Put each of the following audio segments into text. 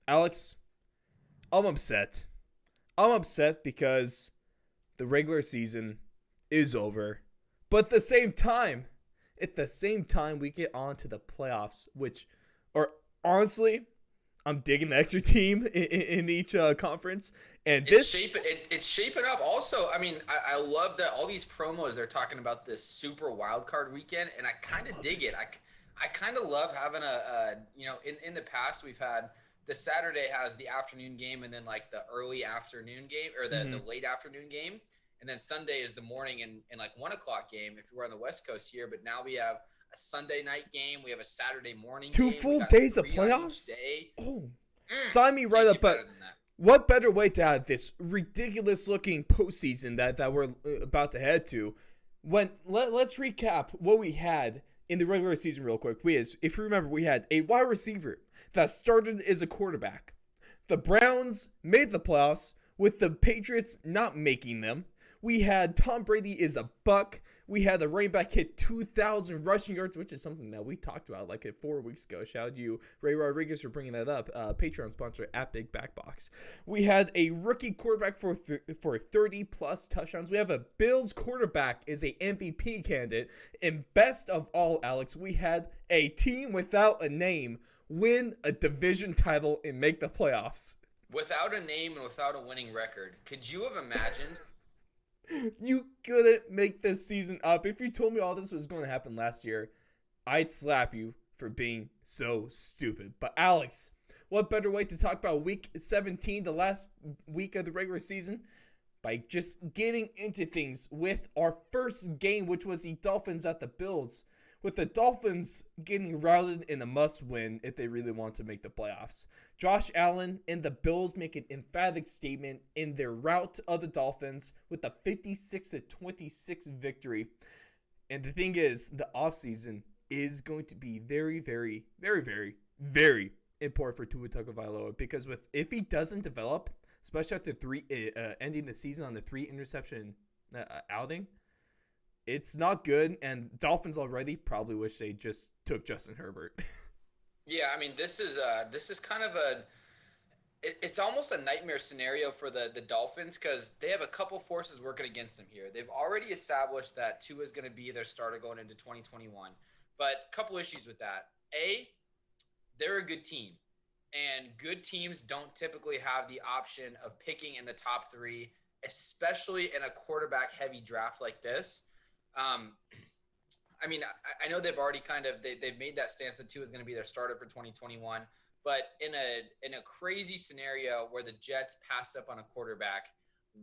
Alex, I'm upset. I'm upset because the regular season is over. But at the same time, we get on to the playoffs, which are honestly, I'm digging the extra team in each conference. And It's shaping up. Also, I mean, I love that all these promos they're talking about this super wild card weekend, and I kind of love dig it. it. I kind of love having in the past we've had the Saturday has the afternoon game and then like the early afternoon game or the Mm-hmm. late afternoon game, and then Sunday is the morning and like 1 o'clock game if you were on the West Coast here. But now we have a Sunday night game, we have a Saturday morning Two game, we full got days of three on each playoffs? day. Oh, sign me right Can't up. get better But than that. what better way to have this ridiculous looking postseason that we're about to head to? Let's recap what we had in the regular season real quick. If you remember, we had a wide receiver that started as a quarterback. The Browns made the playoffs with the Patriots not making them. We had Tom Brady is a buck. We had the running back hit 2,000 rushing yards, which is something that we talked about like 4 weeks ago. Shout out to you, Ray Rodriguez, for bringing that up. Patreon sponsor at Big Back Box. We had a rookie quarterback for 30 plus touchdowns. We have a Bills quarterback is a MVP candidate. And best of all, Alex, we had a team without a name win a division title and make the playoffs. Without a name and without a winning record, could you have imagined? You couldn't make this season up. If you told me all this was going to happen last year, I'd slap you for being so stupid. But Alex, what better way to talk about week 17, the last week of the regular season, by just getting into things with our first game, which was the Dolphins at the Bills. With the Dolphins getting routed in a must-win if they really want to make the playoffs. Josh Allen and the Bills make an emphatic statement in their rout of the Dolphins with a 56-26 victory. And the thing is, the offseason is going to be very, very, very, very, very important for Tua Tagovailoa because if he doesn't develop, especially after ending the season on the 3 interception outing, it's not good, and Dolphins already probably wish they just took Justin Herbert. Yeah, I mean this is kind of it's almost a nightmare scenario for the Dolphins because they have a couple forces working against them here. They've already established that Tua is going to be their starter going into 2021, but a couple issues with that. A, they're a good team, and good teams don't typically have the option of picking in the top three, especially in a quarterback-heavy draft like this. Um, I mean, I know they've already they've made that stance that Tua is going to be their starter for 2021. But in a crazy scenario where the Jets pass up on a quarterback,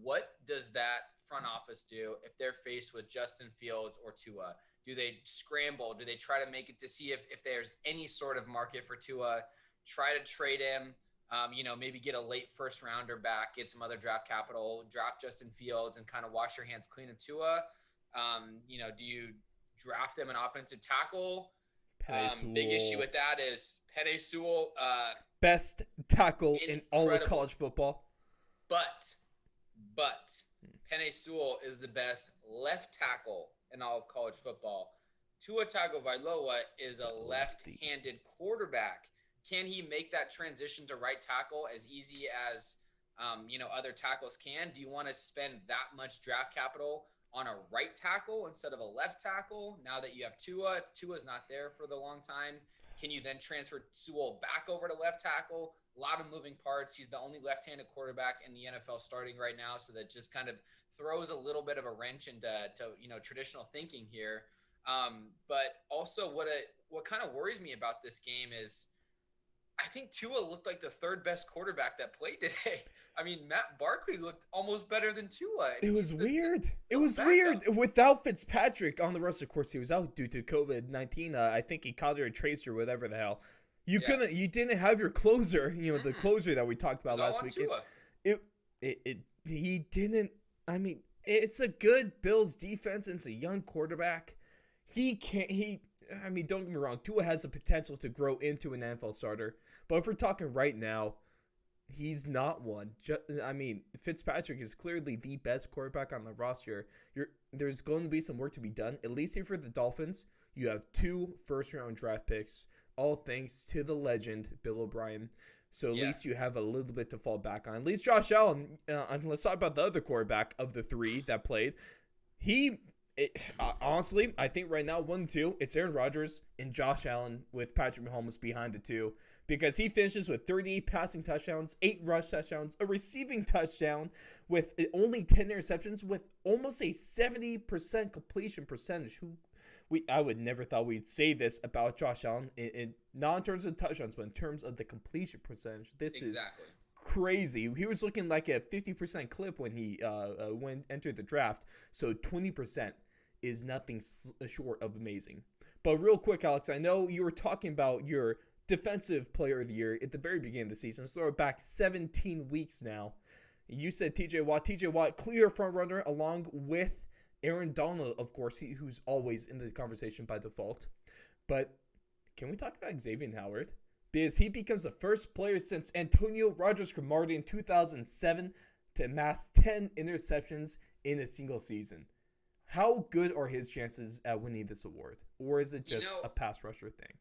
what does that front office do if they're faced with Justin Fields or Tua? Do they scramble? Do they try to make it to see if there's any sort of market for Tua? Try to trade him. Maybe get a late first rounder back, get some other draft capital, draft Justin Fields, and kind of wash your hands clean of Tua. Do you draft them an offensive tackle? Penei Big issue Sewell, with that is Penei Sewell, best tackle in all of incredible. college football. But Penei Sewell is the best left tackle in all of college football. Tua Tagovailoa is a left-handed quarterback. Can he make that transition to right tackle as easy as other tackles can? Do you want to spend that much draft capital on a right tackle instead of a left tackle now that you have Tua? Tua's not there for the long time. Can you then transfer Sewell back over to left tackle? A lot of moving parts. He's the only left-handed quarterback in the NFL starting right now, so that just kind of throws a little bit of a wrench into traditional thinking here. But also, what kind of worries me about this game is I think Tua looked like the third best quarterback that played today. I mean, Matt Barkley looked almost better than Tua. It was weird. It was backup. weird. Without Fitzpatrick on the roster, of course, he was out due to COVID-19. I think he caught it or traced or whatever the hell. Yeah. You didn't have your closer, the closer that we talked It about was all last on week. Tua. He didn't. I mean, it's a good Bills defense and it's a young quarterback. He can't. I mean, don't get me wrong. Tua has the potential to grow into an NFL starter, but if we're talking right now, he's not one. Fitzpatrick is clearly the best quarterback on the roster. There's going to be some work to be done. At least here for the Dolphins, you have 2 first-round draft picks, all thanks to the legend Bill O'Brien. So at Yeah. least you have a little bit to fall back on. At least Josh Allen, and let's talk about the other quarterback of the three that played. Honestly, I think right now 1-2, it's Aaron Rodgers and Josh Allen with Patrick Mahomes behind the two, because he finishes with 38 passing touchdowns, 8 rush touchdowns, a receiving touchdown, with only 10 interceptions, with almost a 70% completion percentage. I would never thought we'd say this about Josh Allen, not in terms of touchdowns, but in terms of the completion percentage. This Exactly. is crazy. He was looking like a 50% clip when he entered the draft. So 20% is nothing short of amazing. But real quick, Alex, I know you were talking about your defensive player of the year at the very beginning of the season. Let's throw it back 17 weeks now. You said TJ Watt. TJ Watt, clear front runner, along with Aaron Donald, of course, who's always in the conversation by default. But can we talk about Xavien Howard? Because he becomes the first player since Antonio Rodgers-Cromartie in 2007 to amass 10 interceptions in a single season. How good are his chances at winning this award? Or is it just a pass rusher thing?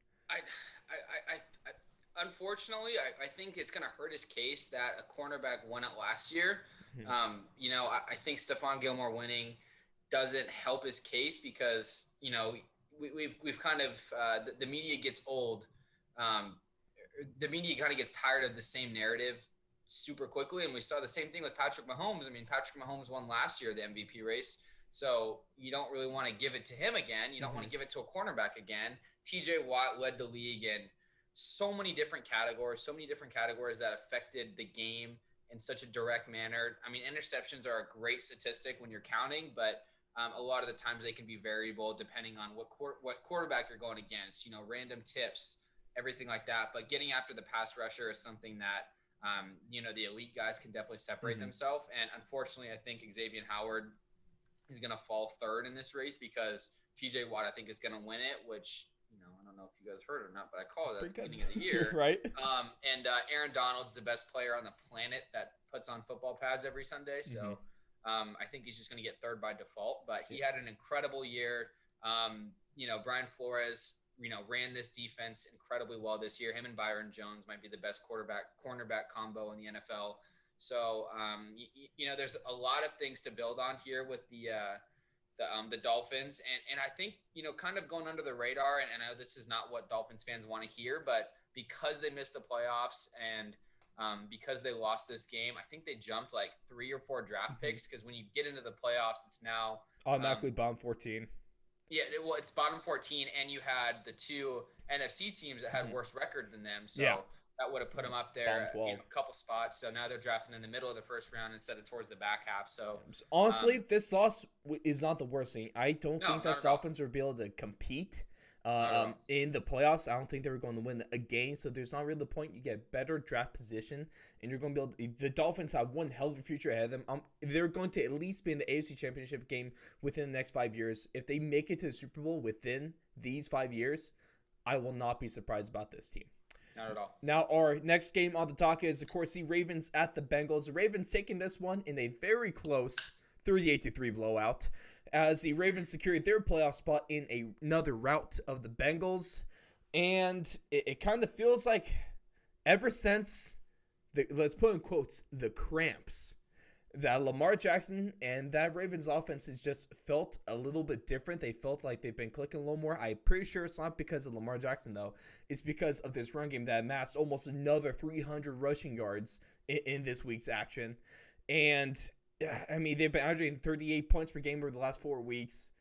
Unfortunately, I think it's going to hurt his case that a cornerback won it last year. Mm-hmm. I think Stephon Gilmore winning doesn't help his case because, we've kind of the media gets old. The media kind of gets tired of the same narrative super quickly. And we saw the same thing with Patrick Mahomes. I mean, Patrick Mahomes won last year, the MVP race. So you don't really want to give it to him again. You don't want to give it to a cornerback again. TJ Watt led the league in so many different categories that affected the game in such a direct manner. I mean, interceptions are a great statistic when you're counting, but a lot of the times they can be variable depending on what quarterback you're going against, random tips, everything like that. But getting after the pass rusher is something that, the elite guys can definitely separate themselves. And unfortunately, I think Xavien Howard is going to fall third in this race because TJ Watt, I think, is going to win it, which, I don't know if you guys heard it or not, but I called it at the beginning of the year. Right. And Aaron Donald's the best player on the planet that puts on football pads every Sunday. So I think he's just going to get third by default. But he had an incredible year. Brian Flores, ran this defense incredibly well this year. Him and Byron Jones might be the best cornerback combo in the NFL. So, there's a lot of things to build on here with the Dolphins. And I think, kind of going under the radar, and I know this is not what Dolphins fans want to hear, but because they missed the playoffs and because they lost this game, I think they jumped like 3 or 4 draft picks because when you get into the playoffs, it's now automatically bottom 14. Yeah, it's bottom 14, and you had the 2 NFC teams that had worse record than them. So that would have put them up there a couple spots. So now they're drafting in the middle of the first round instead of towards the back half. So honestly, this loss is not the worst thing. I don't think that Dolphins will be able to compete in the playoffs. I don't think they were going to win a game. So there's not really the point. You get better draft position, and you're going to be able to, the Dolphins have one hell of a future ahead of them. They're going to at least be in the AFC Championship game within the next 5 years. If they make it to the Super Bowl within these 5 years, I will not be surprised about this team. Not at all. Now, our next game on the docket is, of course, the Ravens at the Bengals. The Ravens taking this one in a very close 38-3 blowout as the Ravens secured their playoff spot in another rout of the Bengals. And it kind of feels like ever since, let's put in quotes, the cramps, that Lamar Jackson and that Ravens offense has just felt a little bit different. They felt like they've been clicking a little more. I'm pretty sure it's not because of Lamar Jackson, though. It's because of this run game that amassed almost another 300 rushing yards in this week's action. And, I mean, they've been averaging 38 points per game over the last 4 weeks.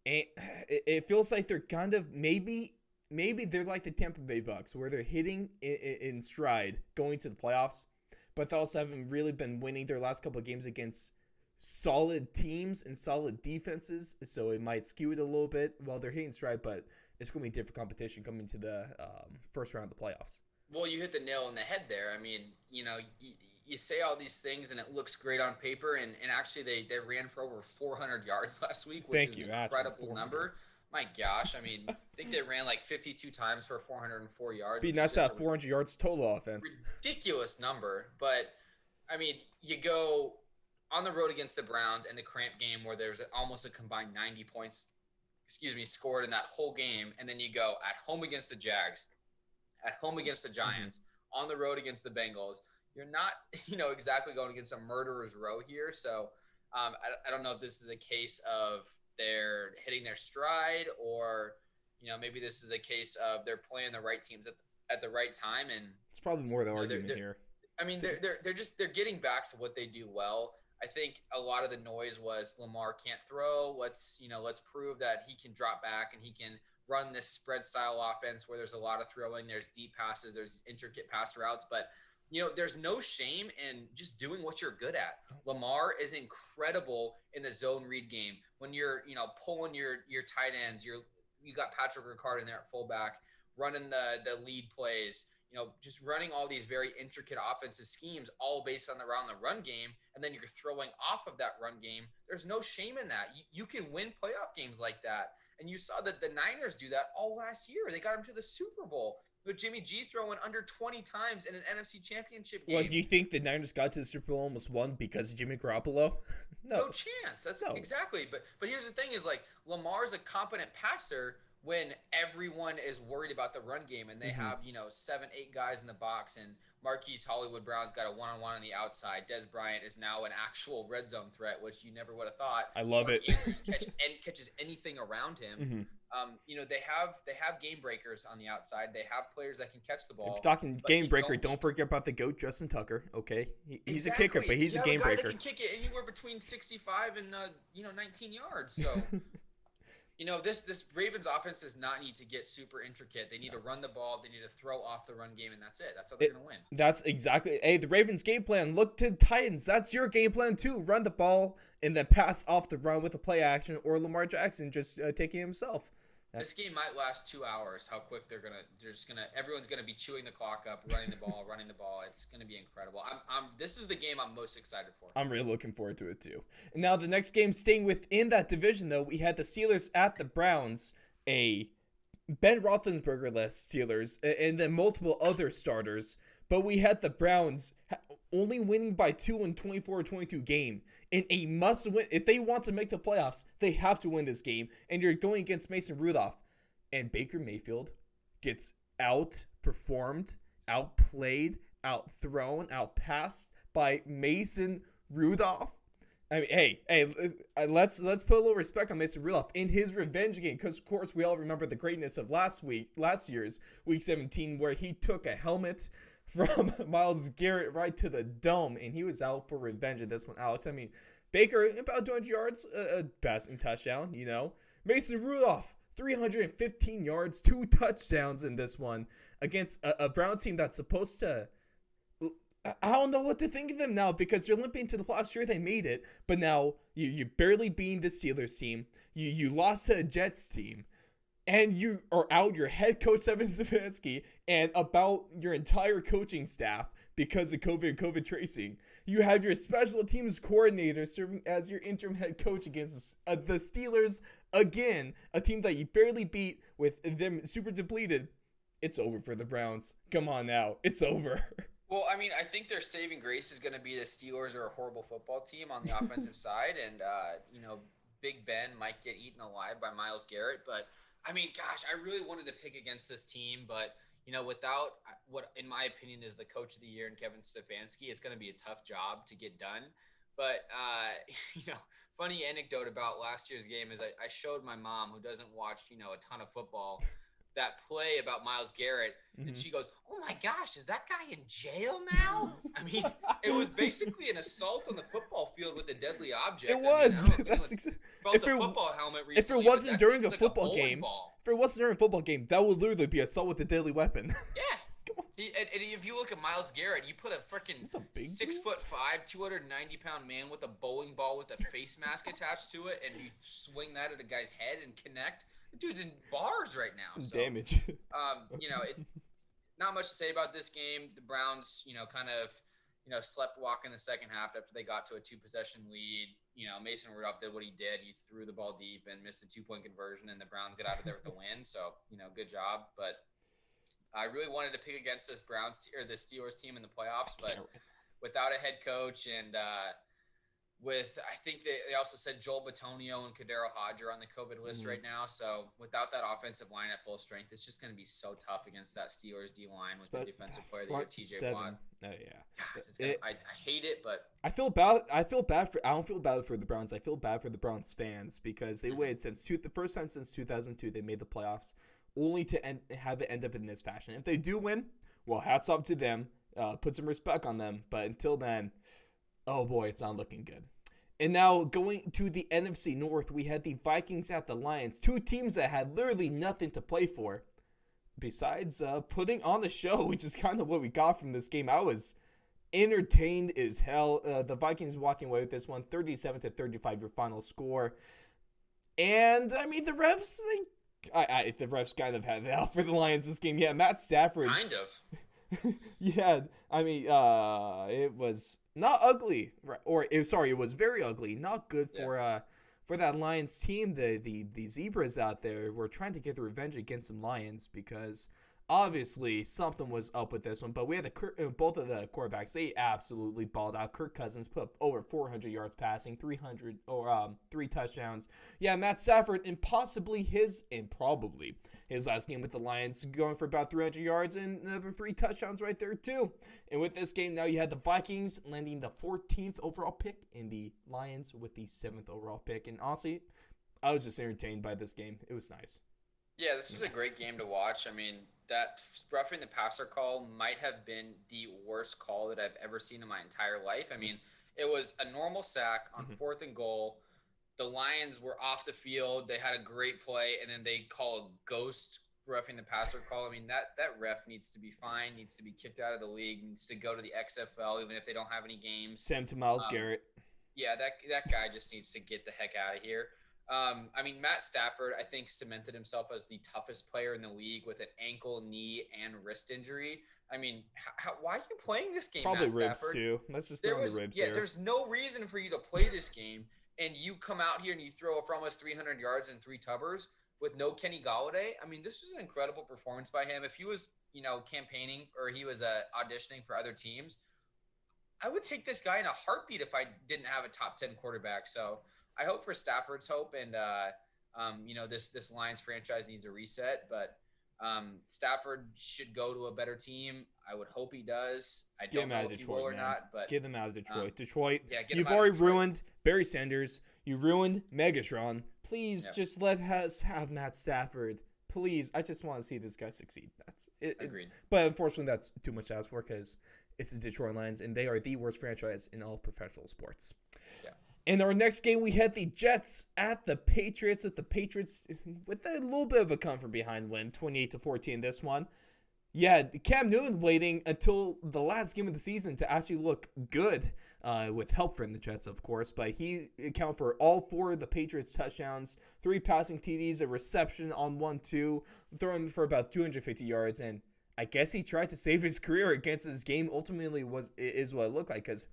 And it feels like they're kind of maybe they're like the Tampa Bay Bucks, where they're hitting in stride going to the playoffs. But they also haven't really been winning their last couple of games against solid teams and solid defenses. So it might skew it a little bit while they're hitting stride, but it's going to be different competition coming to the first round of the playoffs. Well, you hit the nail on the head there. I mean, you say all these things and it looks great on paper, and actually they ran for over 400 yards last week, which is an incredible number. My gosh, I mean, I think they ran like 52 times for 404 yards. Be nice to have 400 yards total offense. Ridiculous number. But, I mean, you go on the road against the Browns in the cramp game where there's almost a combined 90 points, scored in that whole game. And then you go at home against the Jags, at home against the Giants, on the road against the Bengals. You're not, exactly going against a murderer's row here. So I don't know if this is a case of they're hitting their stride, or maybe this is a case of they're playing the right teams at the right time. And It's probably more the argument here. I mean, they're getting back to what they do well. I think a lot of the noise was Lamar can't throw. Let's prove that he can drop back and he can run this spread style offense where there's a lot of throwing, there's deep passes, there's intricate pass routes, but there's no shame in just doing what you're good at. Lamar is incredible in the zone read game. When you're, pulling your tight ends, you got Patrick Ricard in there at fullback, running the lead plays, just running all these very intricate offensive schemes, all based around the run game, and then you're throwing off of that run game. There's no shame in that. You can win playoff games like that. And you saw that the Niners do that all last year. They got him to the Super Bowl with Jimmy G throwing under 20 times in an NFC Championship game. Well, you think the Niners got to the Super Bowl almost won because of Jimmy Garoppolo? No chance. That's no. Exactly. But here's the thing is, like, Lamar's a competent passer when everyone is worried about the run game and they have, 7-8 guys in the box, and Marquise Hollywood Brown's got a one-on-one on the outside. Des Bryant is now an actual red zone threat, which you never would have thought. I love Mark it. Andrews catches anything around him. They have game breakers on the outside. They have players that can catch the ball. If you're talking game breaker, don't forget about the GOAT, Justin Tucker. Okay, he's a kicker, but he's a game breaker. That can kick it anywhere between 65 and 19 yards. So. This Ravens offense does not need to get super intricate. They need to run the ball. They need to throw off the run game, and that's it. That's how they're going to win. That's exactly. Hey, the Ravens' game plan. Look to the Titans. That's your game plan too. Run the ball and then pass off the run with a play action, or Lamar Jackson just taking himself. This game might last 2 hours. How quick everyone's gonna be chewing the clock up, running the ball. It's gonna be incredible. This is the game I'm most excited for. I'm really looking forward to it too. And now the next game, staying within that division though, we had the Steelers at the Browns, a Ben Roethlisberger-less Steelers, and then multiple other starters. But we had the Browns only winning by 2 in 24-22 game in a must-win. If they want to make the playoffs, they have to win this game. And you're going against Mason Rudolph. And Baker Mayfield gets outperformed, outplayed, outthrown, outpassed by Mason Rudolph. I mean, hey, let's put a little respect on Mason Rudolph in his revenge game, because of course we all remember the greatness of last year's Week 17, where he took a helmet from Myles Garrett right to the dome, and he was out for revenge in this one, Alex. I mean, Baker, about 200 yards, a passing touchdown, Mason Rudolph, 315 yards, 2 touchdowns in this one against a Browns team that's supposed to... I don't know what to think of them now, because they're limping to the playoffs. Sure, they made it, but now you barely beat the Steelers team. You lost to a Jets team. And you are out your head coach, Kevin Stefanski, and about your entire coaching staff because of COVID tracing. You have your special teams coordinator serving as your interim head coach against the Steelers again, a team that you barely beat with them super depleted. It's over for the Browns. Come on now. It's over. Well, I mean, I think their saving grace is going to be the Steelers are a horrible football team on the offensive side, and, Big Ben might get eaten alive by Myles Garrett, but I mean, gosh, I really wanted to pick against this team, but, without what, in my opinion, is the coach of the year and Kevin Stefanski, it's going to be a tough job to get done. But, funny anecdote about last year's game is I showed my mom, who doesn't watch, a ton of football, that play about Myles Garrett, and she goes, "Oh my gosh, is that guy in jail now?" I mean, it was basically an assault on the football field with a deadly object. It was. Football helmet recently, if it wasn't during a football game, that would literally be assault with a deadly weapon. Yeah. Come on. And if you look at Myles Garrett, you put a freaking 6'5", 290-pound man with a bowling ball with a face mask attached to it, and you swing that at a guy's head and connect. The dude's in bars right now. Some damage. Not much to say about this game. The Browns, kind of, slept walk in the second half after they got to a 2-possession lead. Mason Rudolph did what he did. He threw the ball deep and missed a 2-point conversion, and the Browns got out of there with the win. So, good job. But I really wanted to pick against this Steelers team in the playoffs, but without a head coach and I think they also said Joel Bitonio and Kadero Hodge are on the COVID list right now. So without that offensive line at full strength, it's just going to be so tough against that Steelers D line with the defensive player of the year, TJ Watt. Oh yeah, God, I hate it, but I feel bad. I don't feel bad for the Browns. I feel bad for the Browns fans because they waited since the first time since 2002 they made the playoffs, only to have it end up in this fashion. If they do win, well, hats off to them. Put some respect on them. But until then, oh boy, it's not looking good. And now going to the NFC North, we had the Vikings at the Lions, two teams that had literally nothing to play for, besides putting on the show, which is kind of what we got from this game. I was entertained as hell. The Vikings walking away with this one, 37-35, your final score. And I mean, the refs, the refs kind of had it out for the Lions this game. Yeah, Matt Stafford. Kind of. Yeah, I mean, it was not ugly, it was very ugly. Not good for that Lions team. The Zebras out there were trying to get the revenge against some Lions because obviously something was up with this one. But we had both of the quarterbacks. They absolutely balled out. Kirk Cousins put up over 400 yards passing, 3 touchdowns. Yeah, Matt Stafford and probably his last game with the Lions going for about 300 yards and another 3 touchdowns right there too. And with this game, now you had the Vikings landing the 14th overall pick and the Lions with the 7th overall pick. And honestly, I was just entertained by this game. It was nice. Yeah, this was a great game to watch. I mean, that roughing the passer call might have been the worst call that I've ever seen in my entire life. I mean, it was a normal sack on 4th and goal. The Lions were off the field. They had a great play, and then they call a ghost roughing the passer call. I mean, that ref needs to be fined, needs to be kicked out of the league, needs to go to the XFL, even if they don't have any games. Same to Myles Garrett. Yeah, that guy just needs to get the heck out of here. I mean, Matt Stafford, I think, cemented himself as the toughest player in the league with an ankle, knee, and wrist injury. I mean, why are you playing this game, Probably Matt ribs, Stafford? too. Let's just throw in the ribs here. There's no reason for you to play this game, and you come out here and you throw for almost 300 yards and 3 tubbers with no Kenny Golladay. I mean, this was an incredible performance by him. If he was, campaigning or he was auditioning for other teams, I would take this guy in a heartbeat if I didn't have a top 10 quarterback. So I hope for Stafford's hope, and this Lions franchise needs a reset. But Stafford should go to a better team. I would hope he does. I don't know if he will or not, but get them out of Detroit. Detroit. Yeah, you've already ruined Barry Sanders. You ruined Megatron. Please just let us have Matt Stafford. Please, I just want to see this guy succeed. That's it. Agreed. But unfortunately, that's too much to ask for because it's the Detroit Lions, and they are the worst franchise in all professional sports. Yeah. In our next game, we had the Jets at the Patriots, with the Patriots with a little bit of a come from behind win, 28-14 this one. Yeah, Cam Newton waiting until the last game of the season to actually look good, with help from the Jets, of course. But he accounted for all 4 of the Patriots' touchdowns, 3 passing TDs, a reception on 1-2, throwing for about 250 yards. And I guess he tried to save his career against this game. Ultimately, is what it looked like, because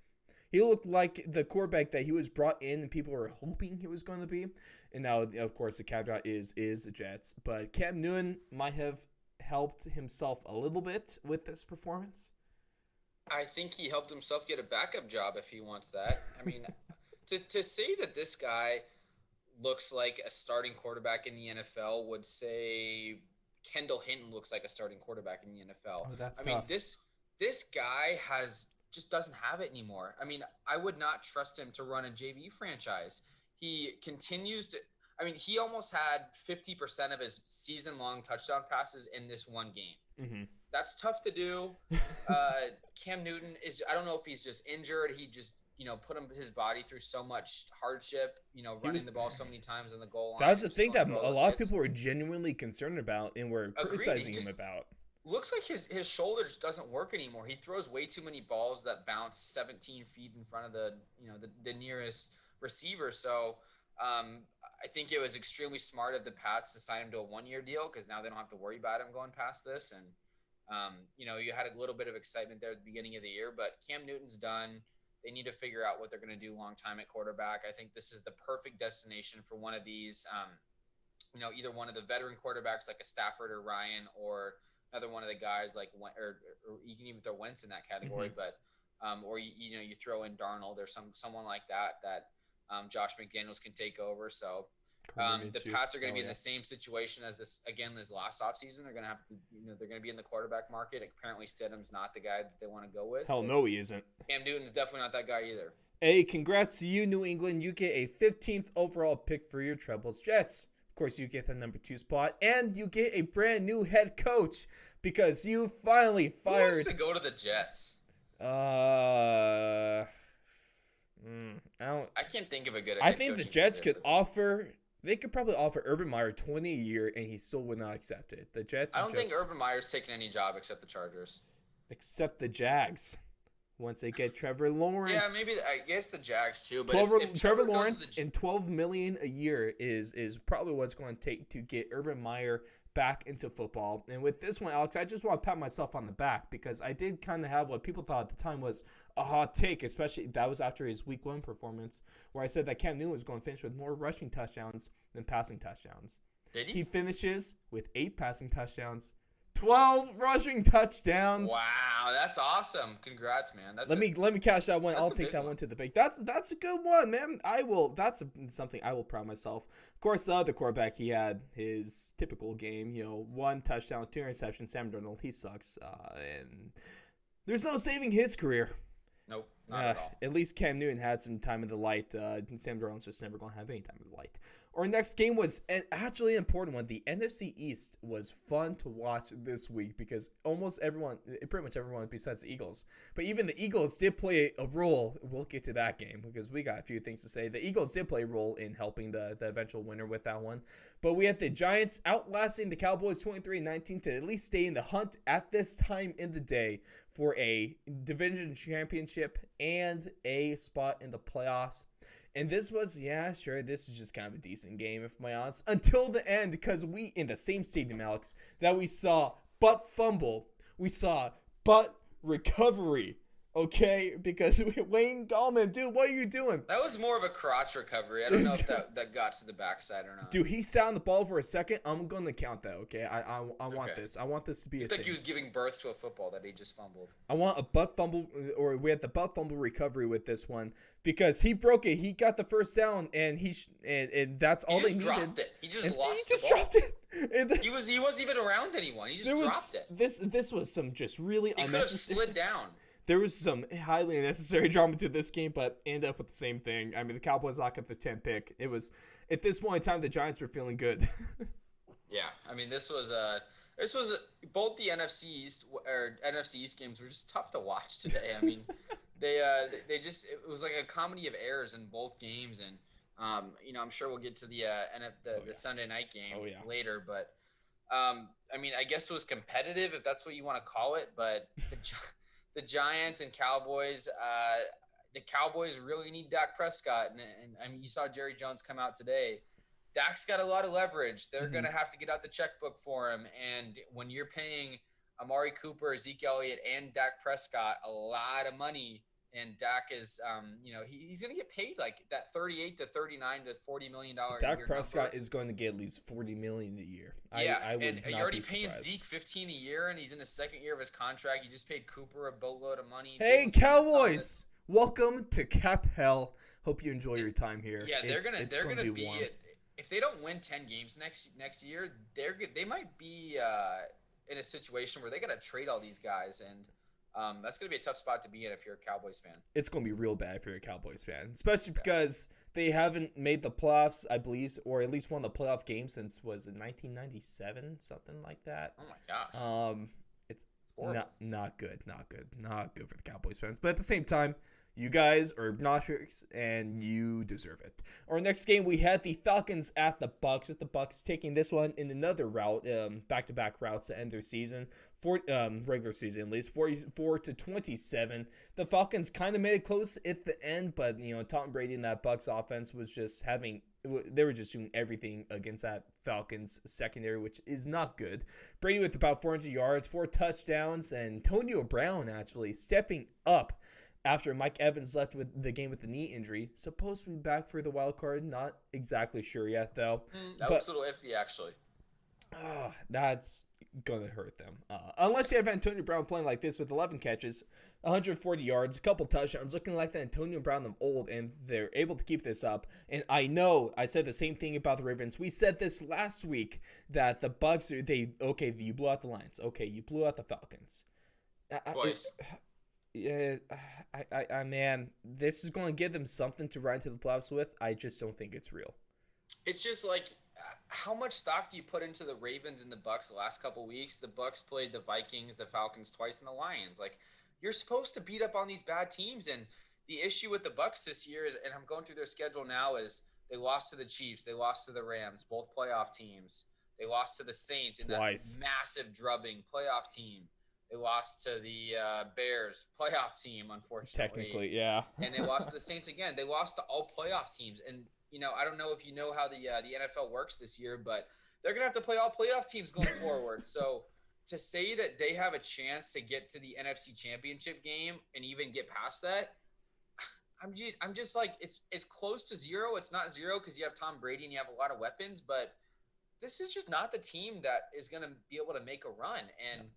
he looked like the quarterback that he was brought in and people were hoping he was going to be. And now, of course, the caveat is the Jets. But Cam Newton might have helped himself a little bit with this performance. I think he helped himself get a backup job if he wants that. I mean, to say that this guy looks like a starting quarterback in the NFL would say Kendall Hinton looks like a starting quarterback in the NFL. Oh, that's tough. I mean, this guy just doesn't have it anymore. I mean, I would not trust him to run a JV franchise. He continues to – I mean, he almost had 50% of his season-long touchdown passes in this one game. Mm-hmm. That's tough to do. Cam Newton is – I don't know if he's just injured. He just, put his body through so much hardship, running the ball so many times on the goal line. That's the thing that a lot of people were genuinely concerned about and were criticizing him about. Looks like his shoulder just doesn't work anymore. He throws way too many balls that bounce 17 feet in front of the nearest receiver. So I think it was extremely smart of the Pats to sign him to a 1-year deal because now they don't have to worry about him going past this. And you had a little bit of excitement there at the beginning of the year, but Cam Newton's done. They need to figure out what they're going to do long time at quarterback. I think this is the perfect destination for one of these. Either one of the veteran quarterbacks like a Stafford or Ryan, or another one of the guys like, or you can even throw Wentz in that category. Mm-hmm. But or you throw in Darnold or someone like that Josh McDaniels can take over. So the Pats are going to be in the same situation as this last offseason. They're going to have to, they're going to be in the quarterback market. Apparently, Stidham's not the guy that they want to go with. Hell no, he isn't. Cam Newton's definitely not that guy either. Hey, congrats to you, New England. You get a 15th overall pick for your Trebles Jets. Of course, you get the number 2 spot, and you get a brand new head coach because you finally fired. Who wants to go to the Jets? I can't think of a good. I think the Jets could offer. They could probably offer Urban Meyer $20 a year, and he still would not accept it. The Jets. I don't think Urban Meyer's taking any job except the Chargers. Except the Jags. Once they get Trevor Lawrence. Yeah, maybe I guess the Jags too. But if Trevor Lawrence and $12 million a year is probably what it's going to take to get Urban Meyer back into football. And with this one, Alex, I just want to pat myself on the back because I did kind of have what people thought at the time was a hot take, especially that was after his Week 1 performance, where I said that Cam Newton was going to finish with more rushing touchdowns than passing touchdowns. Did he? He finishes with 8 passing touchdowns, 12 rushing touchdowns. Wow, that's awesome! Congrats, man. Let me cash that one. I'll take that one to the bank. That's a good one, man. That's something I will pride myself. Of course, the other quarterback, he had his typical game. 1 touchdown, 2 interceptions. Sam Darnold, he sucks, and there's no saving his career. Nope, not at all. At least Cam Newton had some time in the light. Sam Darnold's just never going to have any time in the light. Our next game was actually an important one. The NFC East was fun to watch this week because pretty much everyone besides the Eagles. But even the Eagles did play a role. We'll get to that game because we got a few things to say. The Eagles did play a role in helping the eventual winner with that one. But we had the Giants outlasting the Cowboys 23-19 to at least stay in the hunt at this time in the day for a division championship and a spot in the playoffs. And this was, this is just kind of a decent game, if I'm honest, until the end, because we, in the same stadium, Alex, that we saw butt fumble, we saw butt recovery, okay? Because Wayne Gallman, dude, what are you doing? That was more of a crotch recovery. I don't know if that got to the backside or not. Dude, he sat on the ball for a second. I'm going to count that, okay? I want this. I want this to be a thing. Like he was giving birth to a football that he just fumbled. I want a butt fumble, or we had the butt fumble recovery with this one because he broke it. He got the first down, and and that's all they needed. He just dropped it. He just lost the ball. Dropped it. He wasn't even around anyone. He just dropped it. This was some just really unnecessary. He could have slid down. There was some highly unnecessary drama to this game, but ended up with the same thing. I mean, the Cowboys locked up the 10th pick. It was, at this point in time, the Giants were feeling good. Yeah, I mean, this was both the NFC East games were just tough to watch today. I mean, they just, it was like a comedy of errors in both games, and I'm sure we'll get to the Sunday night game later, but I mean, I guess it was competitive if that's what you want to call it, but the Giants and Cowboys, the Cowboys really need Dak Prescott, and I mean, you saw Jerry Jones come out today. Dak's got a lot of leverage. They're going to have to get out the checkbook for him, and when you're paying Amari Cooper, Zeke Elliott, and Dak Prescott a lot of money, and Dak is, he's going to get paid like that $38 to $39 to $40 million a year. Dak Prescott is going to get at least $40 million a year. Yeah, I would and not you're already be paying surprised. Zeke $15 a year, and he's in the second year of his contract. You just paid Cooper a boatload of money. Hey, Cowboys! Welcome to Cap Hell. Hope you enjoy your time here. Yeah, they're gonna be if they don't win 10 games next year, they might be in a situation where they got to trade all these guys, and that's going to be a tough spot to be in if you're a Cowboys fan. It's going to be real bad if you're a Cowboys fan, especially because they haven't made the playoffs, I believe, or at least won the playoff game since, was it 1997, something like that? Oh my gosh. It's not good for the Cowboys fans. But at the same time, you guys are obnoxious, and you deserve it. Our next game, we had the Falcons at the Bucks, with the Bucks taking this one in another route, back-to-back routes to end their season, regular season at least, 44-27. The Falcons kind of made it close at the end, but Tom Brady and that Bucks offense was just they were just doing everything against that Falcons secondary, which is not good. Brady with about 400 yards, 4 touchdowns, and Antonio Brown actually stepping up after Mike Evans left with the game with the knee injury. Supposed to be back for the wild card. Not exactly sure yet, though. That looks a little iffy, actually. That's going to hurt them. Unless you have Antonio Brown playing like this with 11 catches, 140 yards, a couple touchdowns, looking like the Antonio Brown of old, and they're able to keep this up. And I know I said the same thing about the Ravens. We said this last week that the Bucs, you blew out the Lions. Okay, you blew out the Falcons. Twice. Man, this is going to give them something to ride to the playoffs with. I just don't think it's real. It's just like, how much stock do you put into the Ravens and the Bucs the last couple weeks? The Bucs played the Vikings, the Falcons twice, and the Lions. Like, you're supposed to beat up on these bad teams. And the issue with the Bucs this year is, and I'm going through their schedule now, is they lost to the Chiefs, they lost to the Rams, both playoff teams. They lost to the Saints in Twice. That massive drubbing playoff team. They lost to the Bears playoff team, unfortunately. Technically, yeah. And they lost to the Saints again. They lost to all playoff teams. And, I don't know if you know how the NFL works this year, but they're going to have to play all playoff teams going forward. So to say that they have a chance to get to the NFC Championship game and even get past that, I'm just like, it's close to zero. It's not zero because you have Tom Brady and you have a lot of weapons, but this is just not the team that is going to be able to make a run. And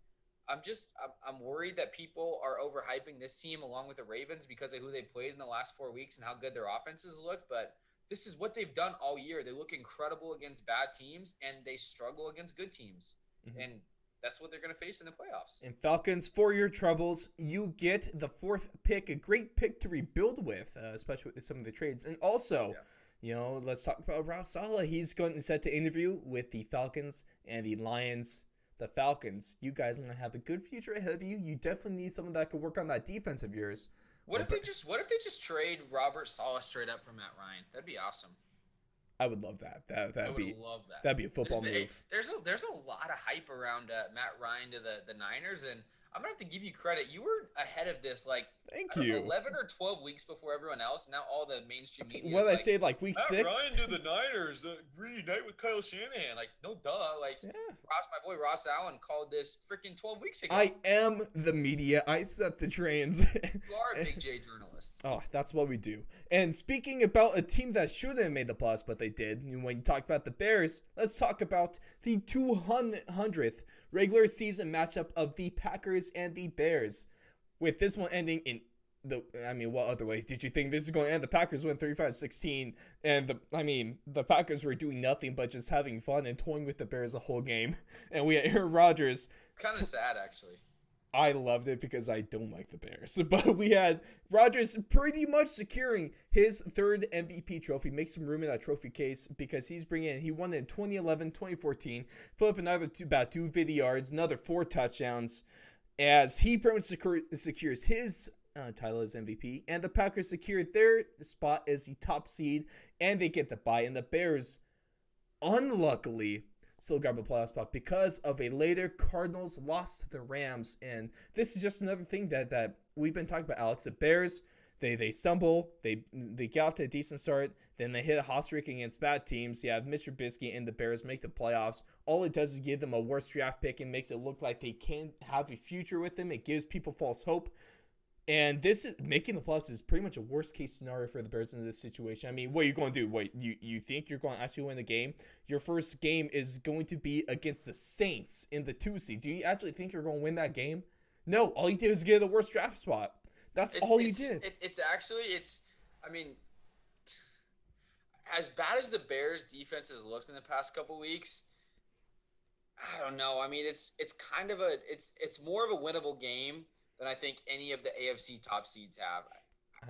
I'm worried that people are overhyping this team along with the Ravens because of who they played in the last 4 weeks and how good their offenses look. But this is what they've done all year. They look incredible against bad teams and they struggle against good teams. Mm-hmm. And that's what they're going to face in the playoffs. And Falcons, for your troubles, you get the 4th pick, a great pick to rebuild with, especially with some of the trades. And also, let's talk about Rob Saleh. He's going to set to interview with the Falcons and the Lions. The Falcons, you guys are going to have a good future ahead of you. You definitely need someone that can work on that defense of yours. What if they just trade Robert Saleh straight up for Matt Ryan? That'd be awesome. I would love that. That'd be a football move. There's a lot of hype around Matt Ryan to the Niners, and I'm going to have to give you credit. You were ahead of this, Thank you. 11 or 12 weeks before everyone else. Now all the mainstream media what did I say, week Matt 6? Ryan to the Niners, reunite with Kyle Shanahan. No duh. My boy Ross Allen called this freaking 12 weeks ago. I am the media. I set the trains. You are a big J journalist. Oh, that's what we do. And speaking about a team that shouldn't have made the playoffs, but they did, when you talk about the Bears, let's talk about the 200th regular season matchup of the Packers and the Bears. With this one ending in what other way did you think this is going to end? The Packers went 35-16, and the Packers were doing nothing but just having fun and toying with the Bears the whole game. And we had Aaron Rodgers. Kind of sad, actually. I loved it because I don't like the Bears. But we had Rodgers pretty much securing his 3rd MVP trophy. Make some room in that trophy case because he won in 2011, 2014. Put up another 250 yards, another 4 touchdowns as he pretty much secures his title as MVP. And the Packers secured their spot as the top seed and they get the bye. And the Bears, unluckily, still grab a playoff spot because of a later Cardinals loss to the Rams. And this is just another thing that we've been talking about, Alex. The Bears, they stumble, they get off to a decent start, then they hit a hot streak against bad teams. You have Mitch Trubisky and the Bears make the playoffs. All it does is give them a worse draft pick and makes it look like they can't have a future with them. It gives people false hope. And this is making the playoffs is pretty much a worst case scenario for the Bears in this situation. What are you going to do? Wait, you think you're going to actually win the game? Your first game is going to be against the Saints in the 2 seed. Do you actually think you're going to win that game? No, all you did was get the worst draft spot. That's all you did. As bad as the Bears defense has looked in the past couple weeks, I don't know. It's kind of it's more of a winnable game than I think any of the AFC top seeds have.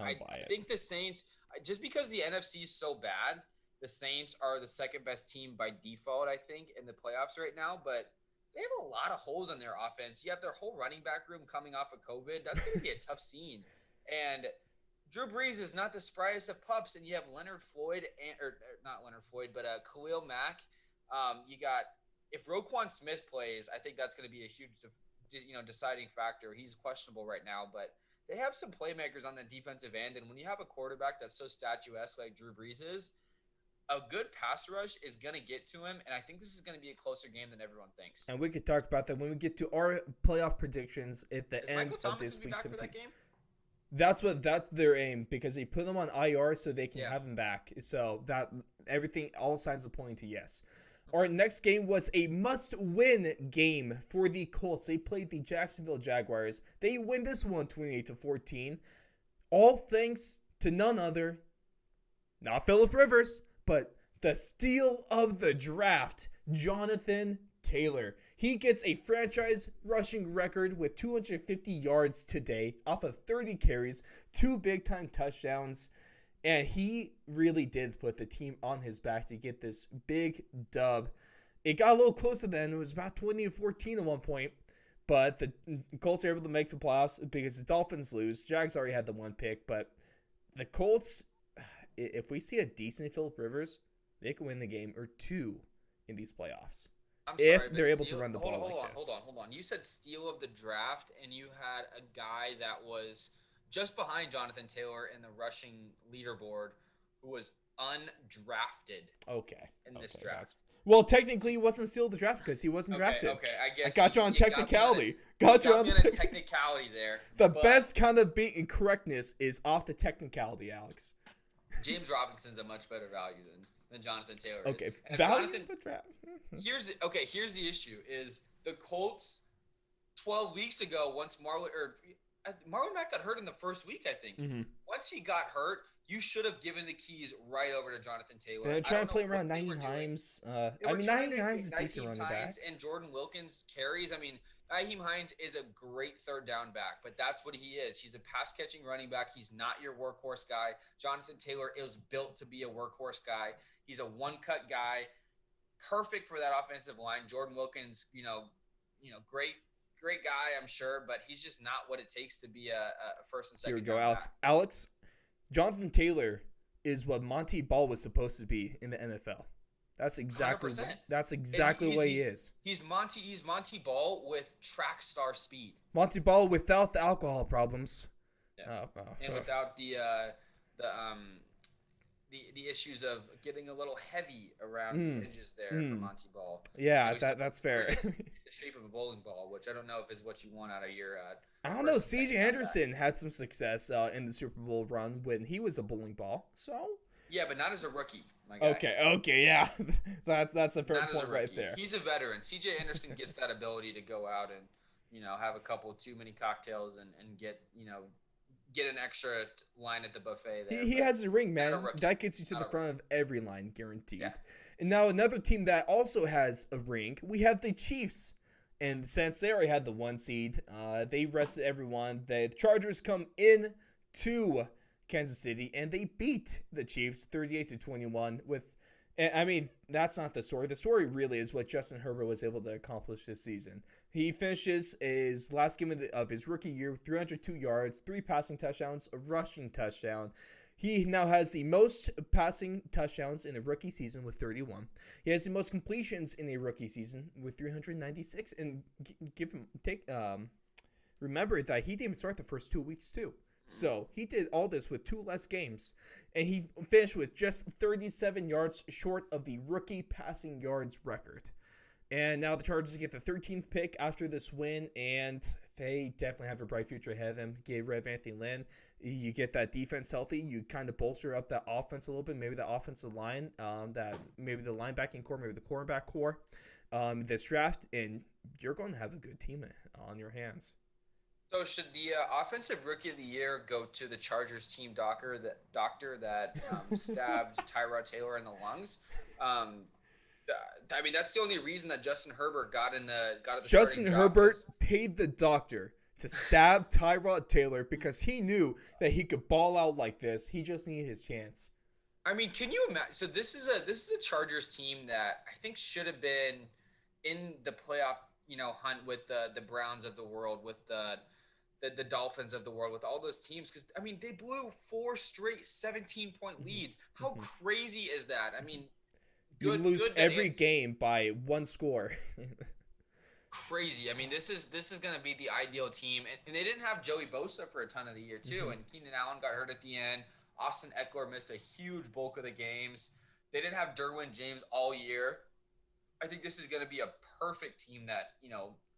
I think the Saints, just because the NFC is so bad, the Saints are the second best team by default, I think, in the playoffs right now. But they have a lot of holes in their offense. You have their whole running back room coming off of COVID. That's going to be a tough scene. And Drew Brees is not the spryest of pups. And you have Leonard Floyd, not Leonard Floyd, but Khalil Mack. You got, if Roquan Smith plays, I think that's going to be a huge deciding factor. He's questionable right now, but they have some playmakers on the defensive end, and when you have a quarterback that's so statuesque like Drew Brees is, a good pass rush is going to get to him, and I think this is going to be a closer game than everyone thinks. And we could talk about that when we get to our playoff predictions at the end of this week. Back for that game? That's their aim, because they put him on IR so they can have him back. So that all signs are pointing to yes. Our next game was a must-win game for the Colts. They played the Jacksonville Jaguars. They win this one 28-14. All thanks to none other, not Phillip Rivers, but the steal of the draft, Jonathan Taylor. He gets a franchise rushing record with 250 yards today off of 30 carries, 2 big-time touchdowns. And he really did put the team on his back to get this big dub. It got a little closer then. It was about 20-14 at one point. But the Colts are able to make the playoffs because the Dolphins lose. Jags already had the 1 pick. But the Colts, if we see a decent Phillip Rivers, they can win the game or 2 in these playoffs. I'm sorry, if they're able to run the ball like this. Hold on. You said steal of the draft, and you had a guy that was just behind Jonathan Taylor in the rushing leaderboard who was undrafted in this draft. Well, technically, he wasn't still the draft because he wasn't drafted. Okay, I guess. I got you on technicality. Got you on the technicality there. The best kind of beating correctness is off the technicality, Alex. James Robinson's a much better value than Jonathan Taylor. Okay, value in the draft. Here's the issue: is the Colts 12 weeks ago once Marlon Mack got hurt in the first week, I think. Mm-hmm. Once he got hurt, you should have given the keys right over to Jonathan Taylor. They're trying to play around Naheem Hines. Naheem Hines is a decent running back. And Jordan Wilkins carries. I mean, Naheem Hines is a great third down back, but that's what he is. He's a pass-catching running back. He's not your workhorse guy. Jonathan Taylor is built to be a workhorse guy. He's a one-cut guy, perfect for that offensive line. Jordan Wilkins, great guy, I'm sure, but he's just not what it takes to be a first and second. Here we go, Alex. Back. Alex, Jonathan Taylor is what Monty Ball was supposed to be in the NFL. That's exactly 100%. That's exactly what he is. He's Monty Ball with track star speed. Monty Ball without the alcohol problems. Yeah. And without the issues of getting a little heavy around the edges there for Monty Ball. Yeah, that's fair. The shape of a bowling ball, which I don't know if is what you want out of your. I don't know. C.J. Anderson had some success in the Super Bowl run when he was a bowling ball. So. Yeah, but not as a rookie, my guy. Okay, yeah, that's a fair point right there. He's a veteran. C.J. Anderson gets that ability to go out and have a couple too many cocktails and get an extra line at the buffet there. He has a ring, man. That gets you to the front of every line, guaranteed. Yeah. And now another team that also has a ring, we have the Chiefs. And since they already had the 1 seed, they rested everyone. The Chargers come in to Kansas City, and they beat the Chiefs 38-21 with, I mean, that's not the story. The story really is what Justin Herbert was able to accomplish this season. He finishes his last game of his rookie year with 302 yards, 3 passing touchdowns, a rushing touchdown. He now has the most passing touchdowns in a rookie season with 31. He has the most completions in a rookie season with 396. And remember that he didn't even start the first 2 weeks too. So he did all this with 2 less games, and he finished with just 37 yards short of the rookie passing yards record. And now the Chargers get the 13th pick after this win, and they definitely have a bright future ahead of them. Get rid of Anthony Lynn. You get that defense healthy. You kind of bolster up that offense a little bit, maybe the offensive line, that maybe the linebacking core, maybe the cornerback core, this draft, and you're going to have a good team on your hands. So should the offensive rookie of the year go to the Chargers team doctor that stabbed Tyrod Taylor in the lungs? I mean, that's the only reason that Justin Herbert got at the Justin Herbert paid the doctor to stab Tyrod Taylor because he knew that he could ball out like this. He just needed his chance. I mean, can you imagine? So this is a Chargers team that I think should have been in the playoff, hunt with the Browns of the world, with the Dolphins of the world, with all those teams. Because, I mean, they blew 4 straight 17-point leads. How crazy is that? I mean, you lose every game by 1 score. Crazy. I mean, this is going to be the ideal team. And they didn't have Joey Bosa for a ton of the year, too. And Keenan Allen got hurt at the end. Austin Eckler missed a huge bulk of the games. They didn't have Derwin James all year. I think this is going to be a perfect team that,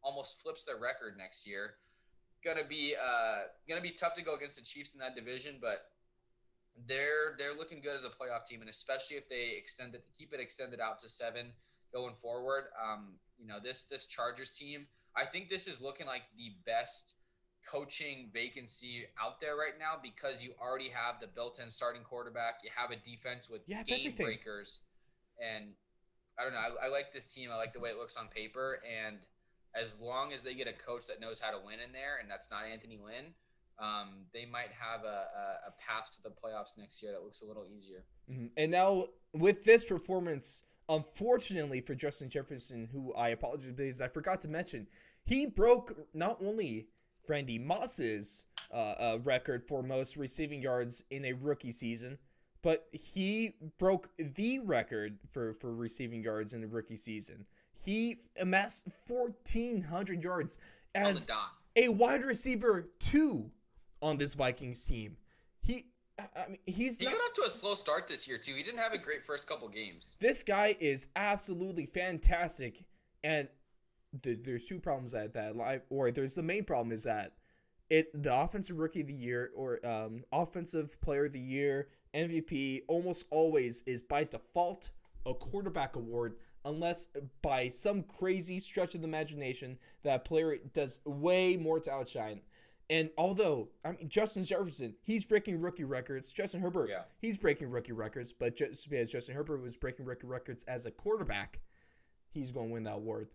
almost flips their record next year. Gonna be tough to go against the Chiefs in that division, but they're looking good as a playoff team, and especially if they keep it extended out to 7, going forward. This Chargers team, I think this is looking like the best coaching vacancy out there right now because you already have the built-in starting quarterback. You have a defense with game everything. breakers. And I don't know. I like this team. I like the way it looks on paper. And as long as they get a coach that knows how to win in there, and that's not Anthony Lynn, they might have a path to the playoffs next year that looks a little easier. Mm-hmm. And now with this performance, unfortunately for Justin Jefferson, who I apologize because I forgot to mention, he broke not only Randy Moss's record for most receiving yards in a rookie season, but he broke the record for receiving yards in a rookie season. He amassed 1,400 yards as a wide receiver 2 on this Vikings team. He got off to a slow start this year too. He didn't have a great first couple games. This guy is absolutely fantastic, and there's two problems there's the main problem is that the offensive rookie of the year or offensive player of the year, MVP, almost always is by default a quarterback award, unless by some crazy stretch of the imagination that player does way more to outshine. And although, Justin Jefferson, he's breaking rookie records. Justin Herbert, he's breaking rookie records. But just because Justin Herbert was breaking rookie records as a quarterback, he's going to win that award.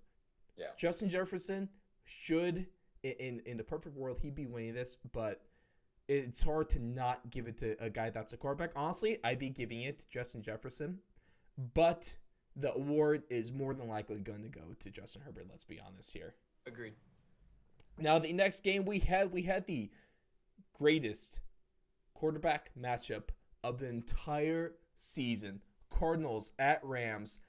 Yeah. Justin Jefferson should, in the perfect world, he'd be winning this. But it's hard to not give it to a guy that's a quarterback. Honestly, I'd be giving it to Justin Jefferson. But the award is more than likely going to go to Justin Herbert. Let's be honest here. Agreed. Now, the next game we had the greatest quarterback matchup of the entire season. Cardinals at Rams.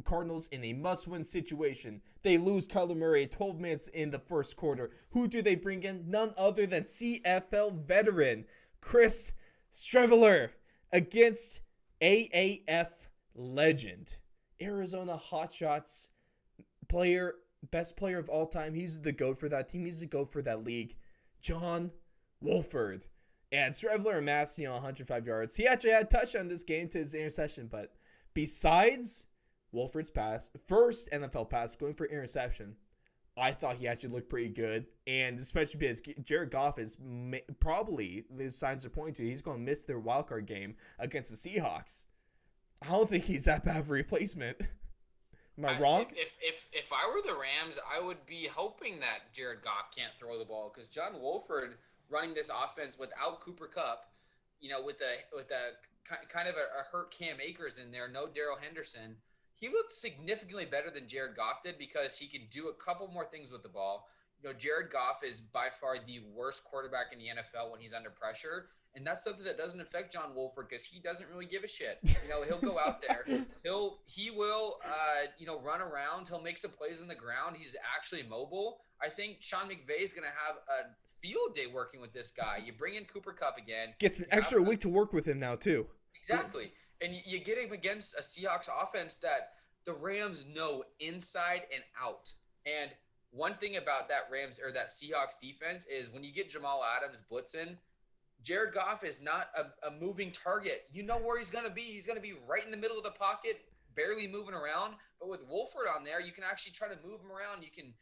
Cardinals in a must-win situation. They lose Kyler Murray 12 minutes in the first quarter. Who do they bring in? None other than CFL veteran Chris Streveler against AAF legend. Arizona Hotshots player, best player of all time. He's the GOAT for that team. He's the GOAT for that league. John Wolford. And Streveler amassed 105 yards. He actually had a touchdown this game to his interception, but besides Wolford's pass, first NFL pass going for interception, I thought he actually looked pretty good. And especially because Jared Goff is probably, the signs are pointing to, he's going to miss their wildcard game against the Seahawks. I don't think he's that bad of a replacement. Am I wrong? If I were the Rams, I would be hoping that Jared Goff can't throw the ball because John Wolford running this offense without Cooper Kupp, with a kind of a hurt Cam Akers in there, no Darrell Henderson. He looked significantly better than Jared Goff did because he can do a couple more things with the ball. Jared Goff is by far the worst quarterback in the NFL when he's under pressure. And that's something that doesn't affect John Wolford because he doesn't really give a shit. He'll go out there. He will run around. He'll make some plays on the ground. He's actually mobile. I think Sean McVay is going to have a field day working with this guy. You bring in Cooper Kupp again. Gets an extra week to work with him now, too. Exactly. And you get him against a Seahawks offense that the Rams know inside and out. And one thing about that Seahawks defense is when you get Jamal Adams blitzing, Jared Goff is not a moving target. You know where he's going to be. He's going to be right in the middle of the pocket, barely moving around. But with Wolford on there, you can actually try to move him around. You can,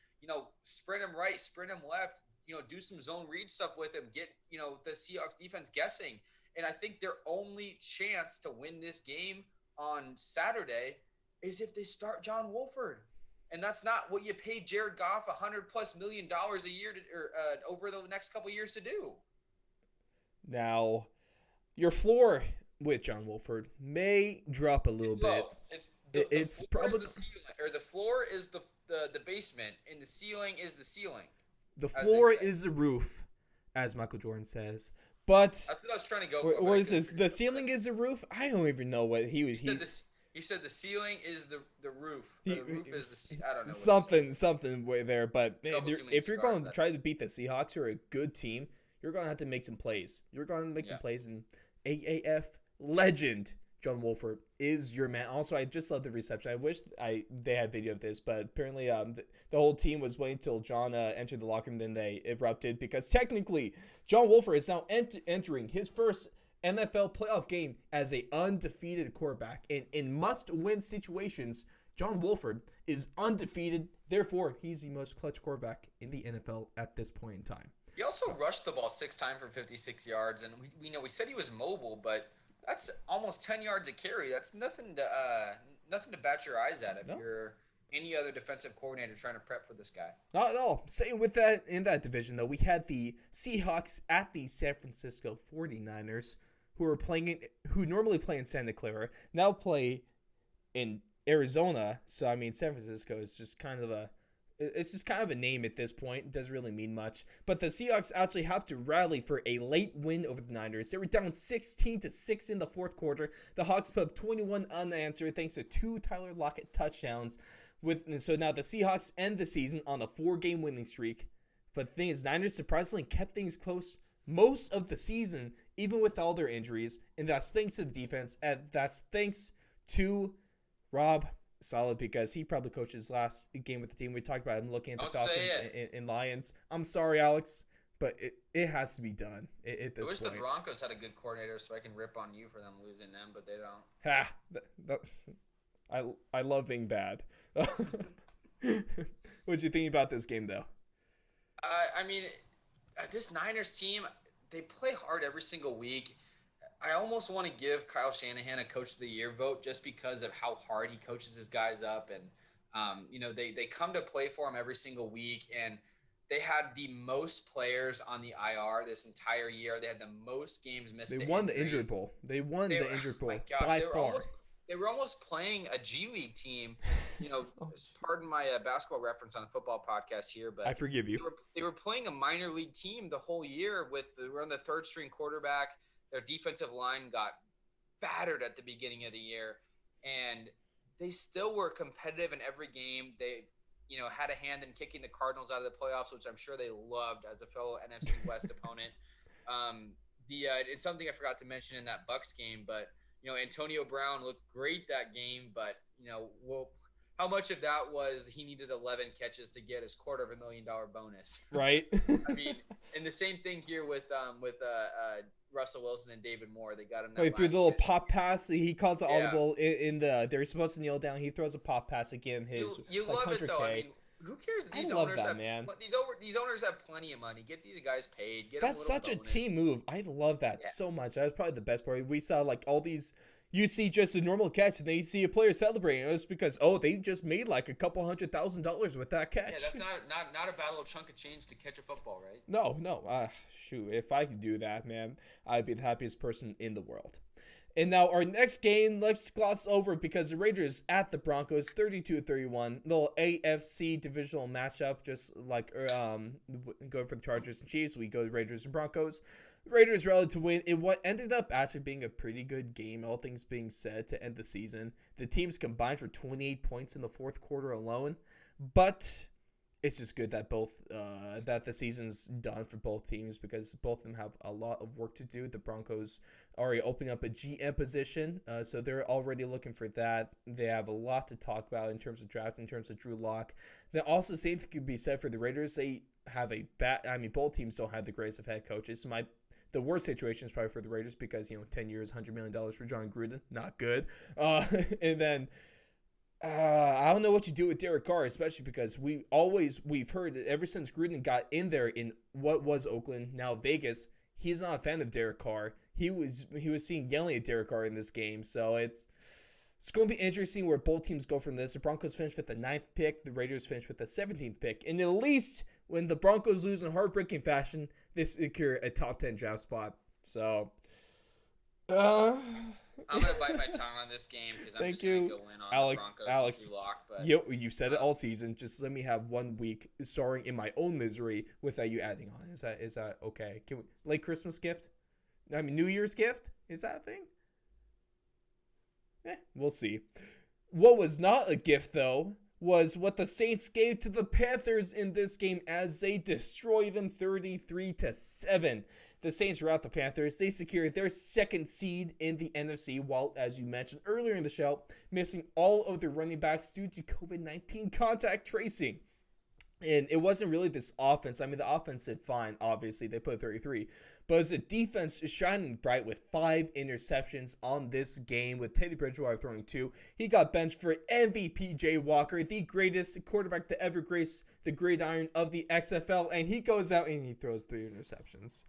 sprint him right, sprint him left, do some zone read stuff with him, get, the Seahawks defense guessing. And I think their only chance to win this game on Saturday is if they start John Wolford. And that's not what you paid Jared Goff $100+ million a year over the next couple of years to do. Now, your floor with John Wolford may drop a little bit. It's probably the ceiling, or the floor is the basement, and the ceiling is the ceiling. The floor is the roof, as Michael Jordan says. But that's what I was trying to go for. Or is this the ceiling is the roof? I don't even know what he was. He said the ceiling is the roof. The roof is the I don't know. Something way there. But if you're going to try to beat the Seahawks, who are a good team, you're going to have to make some plays. You're going to make some plays, and AAF legend John Wolford is your man. Also, I just love the reception. I wish they had video of this, but apparently the whole team was waiting until John entered the locker room, then they erupted, because technically John Wolford is now entering his first NFL playoff game as a undefeated quarterback. In must-win situations, John Wolford is undefeated. Therefore, he's the most clutch quarterback in the NFL at this point in time. He also rushed the ball 6 times for 56 yards, and we said he was mobile, but that's almost 10 yards a carry. That's nothing to bat your eyes at if you're any other defensive coordinator trying to prep for this guy. Not at all. Same with that in that division, though. We had the Seahawks at the San Francisco 49ers, who normally play in Santa Clara, now play in Arizona. So I mean, San Francisco is just kind of a name at this point. It doesn't really mean much. But the Seahawks actually have to rally for a late win over the Niners. They were down 16-6 in the fourth quarter. The Hawks put up 21 unanswered thanks to 2 Tyler Lockett touchdowns. So now the Seahawks end the season on a 4-game winning streak. But the thing is, Niners surprisingly kept things close most of the season, even with all their injuries. And that's thanks to the defense. And that's thanks to Rob Solid, because he probably coached his last game with the team. We talked about him looking at the Falcons and Lions. I'm sorry, Alex, but it has to be done at this point. I wish the Broncos had a good coordinator so I can rip on you for them losing them, but they don't. I love being bad. What'd you think about this game, though? I mean, this Niners team, they play hard every single week. I almost want to give Kyle Shanahan a Coach of the Year vote just because of how hard he coaches his guys up. And, they come to play for him every single week. And they had the most players on the IR this entire year. They had the most games missed. They won the injured bowl. They won the injured bowl by far. They were almost playing a G League team. Pardon my basketball reference on a football podcast here, but I forgive you. They were playing a minor league team the whole year they were on the third string quarterback. Their defensive line got battered at the beginning of the year, and they still were competitive in every game. They, had a hand in kicking the Cardinals out of the playoffs, which I'm sure they loved as a fellow NFC West opponent. It's something I forgot to mention in that Bucs game, but Antonio Brown looked great that game, but how much of that was he needed 11 catches to get his $250,000 bonus? Right. I mean, and the same thing here with Russell Wilson and David Moore. They got him that he threw the little pop pass. He calls the Yeah. audible they're supposed to kneel down. He throws a pop pass again. You love it though. I mean, who cares? These I love owners that, have, man. These owners have plenty of money. Get these guys paid. That's such a team move. I love that so much. That was probably the best part. We saw like all these. You see just a normal catch, and then you see a player celebrating. It was because they just made like a couple $100,000 with that catch. Yeah, that's not a bad little chunk of change to catch a football, right? No. Shoot, if I could do that, man, I'd be the happiest person in the world. And now our next game, let's gloss over because the Raiders at the Broncos, 32-31, little AFC divisional matchup, just like going for the Chargers and Chiefs. We go to Raiders and Broncos. Raiders rallied to win in what ended up actually being a pretty good game, all things being said, to end the season. The teams combined for 28 points in the fourth quarter alone, but it's just good that that the season's done for both teams because both of them have a lot of work to do. The Broncos are already opening up a GM position, so they're already looking for that. They have a lot to talk about in terms of draft, in terms of Drew Lock. Then also, same thing could be said for the Raiders. They have both teams don't have the greatest of head coaches. The worst situation is probably for the Raiders because 10 years, $100 million for John Gruden, not good. And then. I don't know what you do with Derek Carr, especially because we've heard that ever since Gruden got in there in what was Oakland, now Vegas, he's not a fan of Derek Carr. He was seen yelling at Derek Carr in this game, so it's going to be interesting where both teams go from this. The Broncos finish with the 9th pick, the Raiders finish with the 17th pick, and at least when the Broncos lose in heartbreaking fashion, they secure a top 10 draft spot. So. I'm going to bite my tongue on this game because I'm just going to go in on Alex, the Broncos and Drew Lock. But, you said it all season. Just let me have 1 week starring in my own misery without you adding on. Is that okay? Can we, late Christmas gift? I mean, New Year's gift? Is that a thing? We'll see. What was not a gift, though, was what the Saints gave to the Panthers in this game as they destroy them 33-7. The Saints rout the Panthers. They secured their 2nd seed in the NFC while, as you mentioned earlier in the show, missing all of their running backs due to COVID-19 contact tracing. And it wasn't really this offense. I mean, the offense did fine. Obviously, they put 33. But it was the defense shining bright with 5 interceptions on this game, with Teddy Bridgewater throwing 2. He got benched for MVP Jay Walker, the greatest quarterback to ever grace the gridiron of the XFL. And he goes out and he throws 3 interceptions.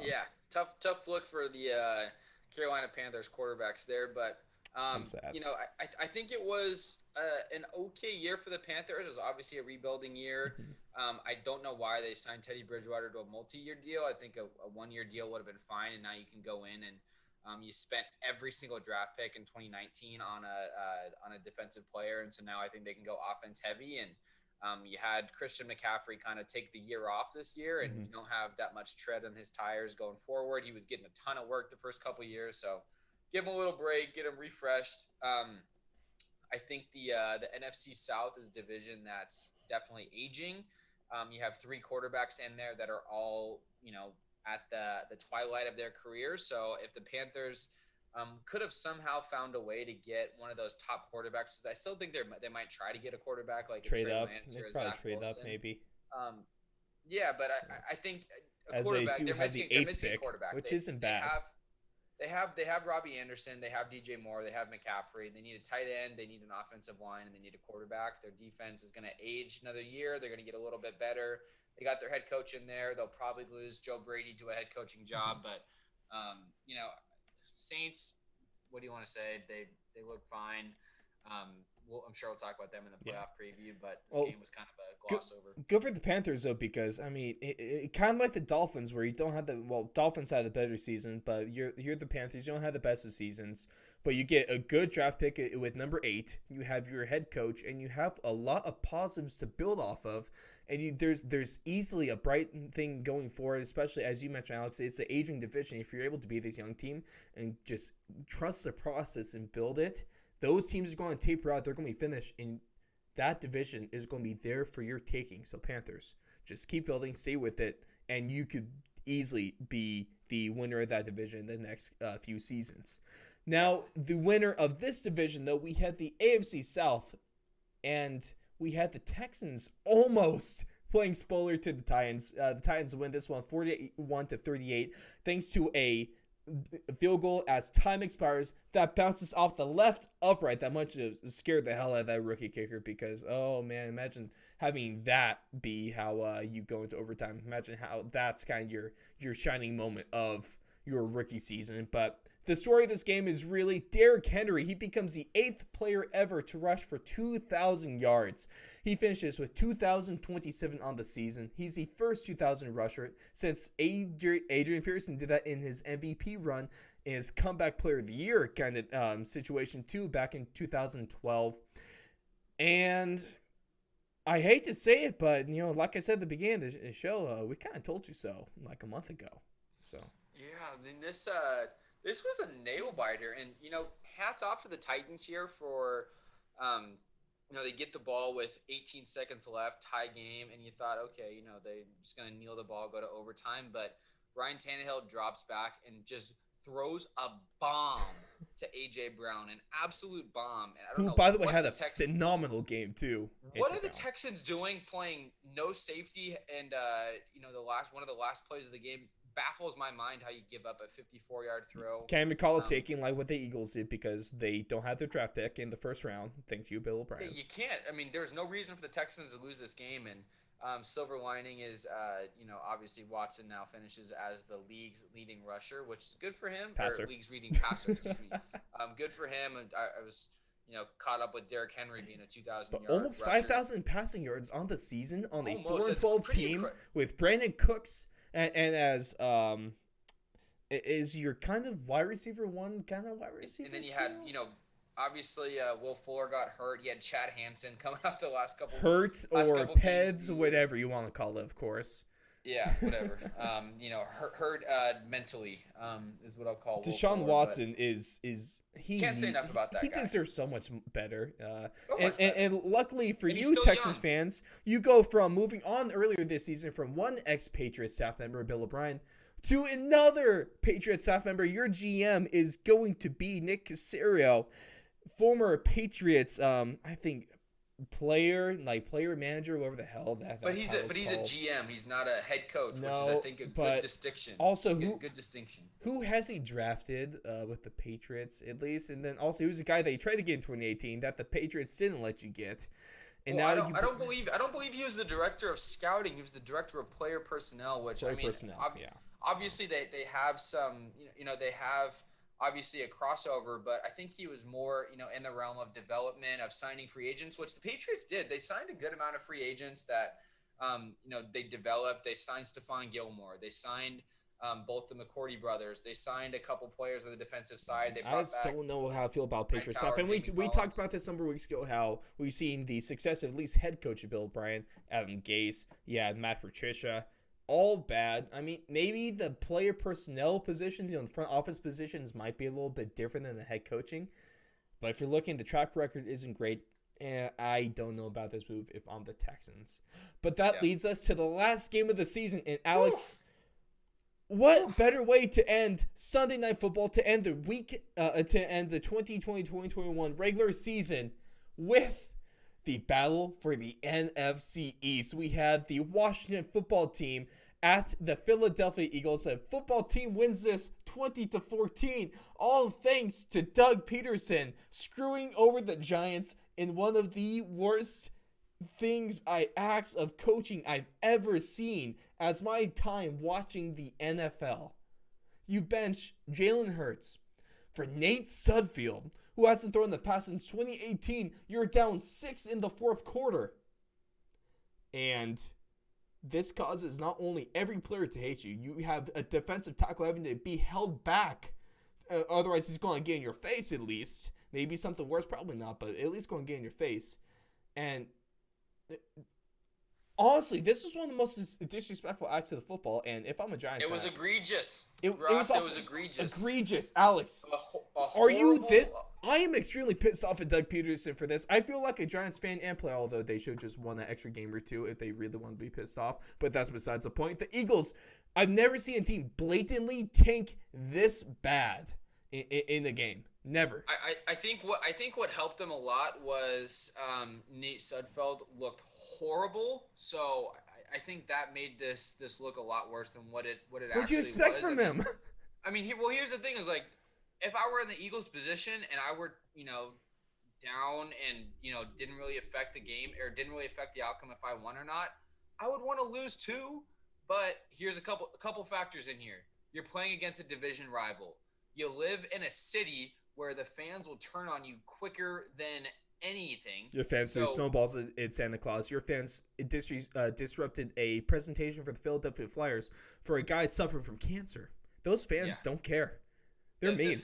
Yeah, tough look for the Carolina Panthers quarterbacks there. But, I'm sad. I think it was an okay year for the Panthers. It was obviously a rebuilding year. I don't know why they signed Teddy Bridgewater to a multi-year deal. I think a one-year deal would have been fine, and now you can go in and you spent every single draft pick in 2019 on a defensive player, and so now I think they can go offense heavy. And you had Christian McCaffrey kind of take the year off this year, and you don't have that much tread on his tires going forward. He was getting a ton of work the first couple of years, so give him a little break, get him refreshed. I think the NFC South is a division that's definitely aging. You have 3 quarterbacks in there that are all, at the twilight of their careers. So if the Panthers could have somehow found a way to get one of those top quarterbacks, I still think they might try to get a quarterback like trade a Trey up. Lance They or a probably Zach trade Wilson. up maybe. Yeah, but I think a As quarterback. they do They're have missing, the they're 8th missing a pick, quarterback, which isn't bad. They have Robbie Anderson. They have DJ Moore. They have McCaffrey. They need a tight end. They need an offensive line, and they need a quarterback. Their defense is going to age another year. They're going to get a little bit better. They got their head coach in there. They'll probably lose Joe Brady to a head coaching job, but Saints. What do you want to say? They look fine. I'm sure we'll talk about them in the playoff preview, but this game was kind of a gloss over. Good for the Panthers, though, because, I mean, it kind of like the Dolphins, where you don't have Dolphins had a better season, but you're the Panthers. You don't have the best of seasons, but you get a good draft pick with number 8. You have your head coach, and you have a lot of positives to build off of, and there's easily a bright thing going forward, especially, as you mentioned, Alex, it's an aging division. If you're able to be this young team and just trust the process and build it, those teams are going to taper out. They're going to be finished, and that division is going to be there for your taking. So Panthers, just keep building, stay with it, and you could easily be the winner of that division the next few seasons. Now, the winner of this division, though, we had the AFC South, and we had the Texans almost playing spoiler to the Titans. The Titans win this one 41-38, thanks to a field goal as time expires that bounces off the left upright. That much scared the hell out of that rookie kicker, because, oh man, imagine having that be how you go into overtime. Imagine how that's kind of your shining moment of your rookie season. But the story of this game is really Derrick Henry. He becomes the 8th player ever to rush for 2,000 yards. He finishes with 2,027 on the season. He's the first 2,000 rusher since Adrian Peterson did that in his MVP run, in his comeback player of the year kind of situation too, back in 2012. And I hate to say it, but, like I said at the beginning of the show, we kind of told you so like a month ago. So yeah, I mean, this was a nail biter, and hats off to the Titans here for, they get the ball with 18 seconds left, tie game, and you thought, okay, they're just gonna kneel the ball, go to overtime, but Ryan Tannehill drops back and just throws a bomb to AJ Brown, an absolute bomb. And I don't know. By the way, had a phenomenal game too. What are the Texans doing, playing no safety, and one of the last plays of the game? Baffles my mind how you give up a 54-yard throw. Can't even call it taking like what the Eagles did, because they don't have their draft pick in the first round. Thank you, Bill O'Brien. You can't. I mean, there's no reason for the Texans to lose this game. And silver lining is, obviously Watson now finishes as the league's leading rusher, which is good for him. Passer. Or league's leading passer, excuse me. Good for him. And I was, caught up with Derrick Henry being a 2,000-yard rusher. Almost 5,000 passing yards on the season on a Almost. 4-12 team with Brandon Cooks. And as is your kind of wide receiver one, kind of wide receiver and then you two? had, obviously Will Fuller got hurt. You had Chad Hansen coming off the last couple. Hurt or Peds, whatever you want to call it, of course. Yeah, whatever. Hurt mentally is what I'll call. Deshaun Watson is he can't say enough about that. He guy. deserves so much better. Much better. And luckily for and you, Texans young. fans, you go from moving on earlier this season from one ex-Patriot staff member, Bill O'Brien, to another Patriot staff member. Your GM is going to be Nick Caserio, former Patriots. I think player manager, whatever the hell that But he's title's a called. GM. He's not a head coach, which is I No, think a but good distinction. also Good distinction. who has he drafted with the Patriots at least, and then also who's the guy that he tried to get in 2018 that the Patriots didn't let you get. And Well, now I don't believe he was the director of scouting. He was the director of player personnel, which obviously they have some they have obviously a crossover, but I think he was more in the realm of development of signing free agents, which the Patriots did. They signed a good amount of free agents that they developed. They signed Stephon Gilmore. They signed both the McCourty brothers. They signed a couple players on the defensive side. They I just don't know how I feel about Patriots stuff. And we talked about this a number of weeks ago, how we've seen the success of at least head coach Bill O'Brien, Adam Gase, Matt Patricia, all bad. I mean, maybe the player personnel positions, the front office positions might be a little bit different than the head coaching. But if you're looking, the track record isn't great. And I don't know about this move if I'm the Texans. But that leads us to the last game of the season. And Alex... What better way to end Sunday Night Football, to end the to end the 2020-2021 regular season with the battle for the NFC East. We had the Washington football team at the Philadelphia Eagles. The football team wins this 20-14, all thanks to Doug Peterson screwing over the Giants in one of the worst acts of coaching I've ever seen as my time watching the NFL. You bench Jalen Hurts for Nate Sudfeld, who hasn't thrown the pass since 2018. You're down 6 in the fourth quarter. And this causes not only every player to hate you, you have a defensive tackle having to be held back. Otherwise, he's going to get in your face at least. Maybe something worse, probably not, but at least going to get in your face. And honestly, this was one of the most disrespectful acts of the football, and if I'm a Giants fan... It was egregious. It was egregious. Egregious. Alex, are you this... I am extremely pissed off at Doug Peterson for this. I feel like a Giants fan and player, although they should just won an extra game or two if they really want to be pissed off, but that's besides the point. The Eagles, I've never seen a team blatantly tank this bad in a game. Never. I think what helped them a lot was Nate Sudfeld looked horrible. So I think that made this look a lot worse than what it actually was. What'd you expect from him? I mean, here's the thing: is like, if I were in the Eagles' position and I were down and didn't really affect the game or didn't really affect the outcome if I won or not, I would want to lose too. But here's a couple factors in here. You're playing against a division rival. You live in a city where the fans will turn on you quicker than anything. Your fans threw snowballs at Santa Claus. Your fans disrupted a presentation for the Philadelphia Flyers for a guy suffering from cancer. Those fans don't care. They're mean.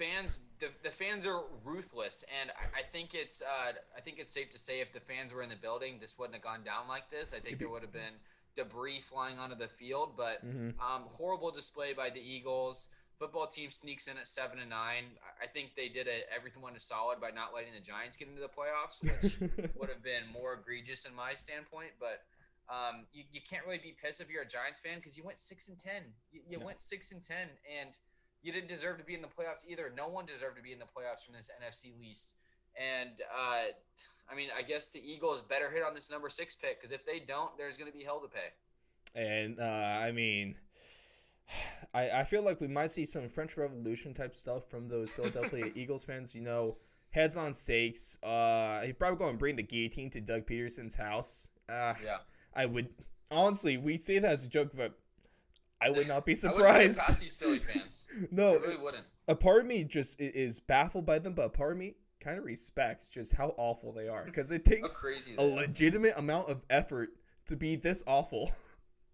The fans are ruthless, and I think it's safe to say if the fans were in the building, this wouldn't have gone down like this. I think there would have been debris flying onto the field, but horrible display by the Eagles. Football team sneaks in at 7-9. I think they did everyone is solid by not letting the Giants get into the playoffs, which would have been more egregious in my standpoint. But you can't really be pissed if you're a Giants fan because you went 6-10. You went 6-10, and you didn't deserve to be in the playoffs either. No one deserved to be in the playoffs from this NFC East. And I mean, I guess the Eagles better hit on this number 6 pick because if they don't, there's going to be hell to pay. And I mean. I feel like we might see some French Revolution type stuff from those Philadelphia Eagles fans. Heads on stakes. He'd probably go and bring the guillotine to Doug Peterson's house. I would honestly. We say that as a joke, but I would not be surprised. I wouldn't put past these Philly fans. No, I really wouldn't. A part of me just is baffled by them, but a part of me kind of respects just how awful they are because it takes a legitimate amount of effort to be this awful.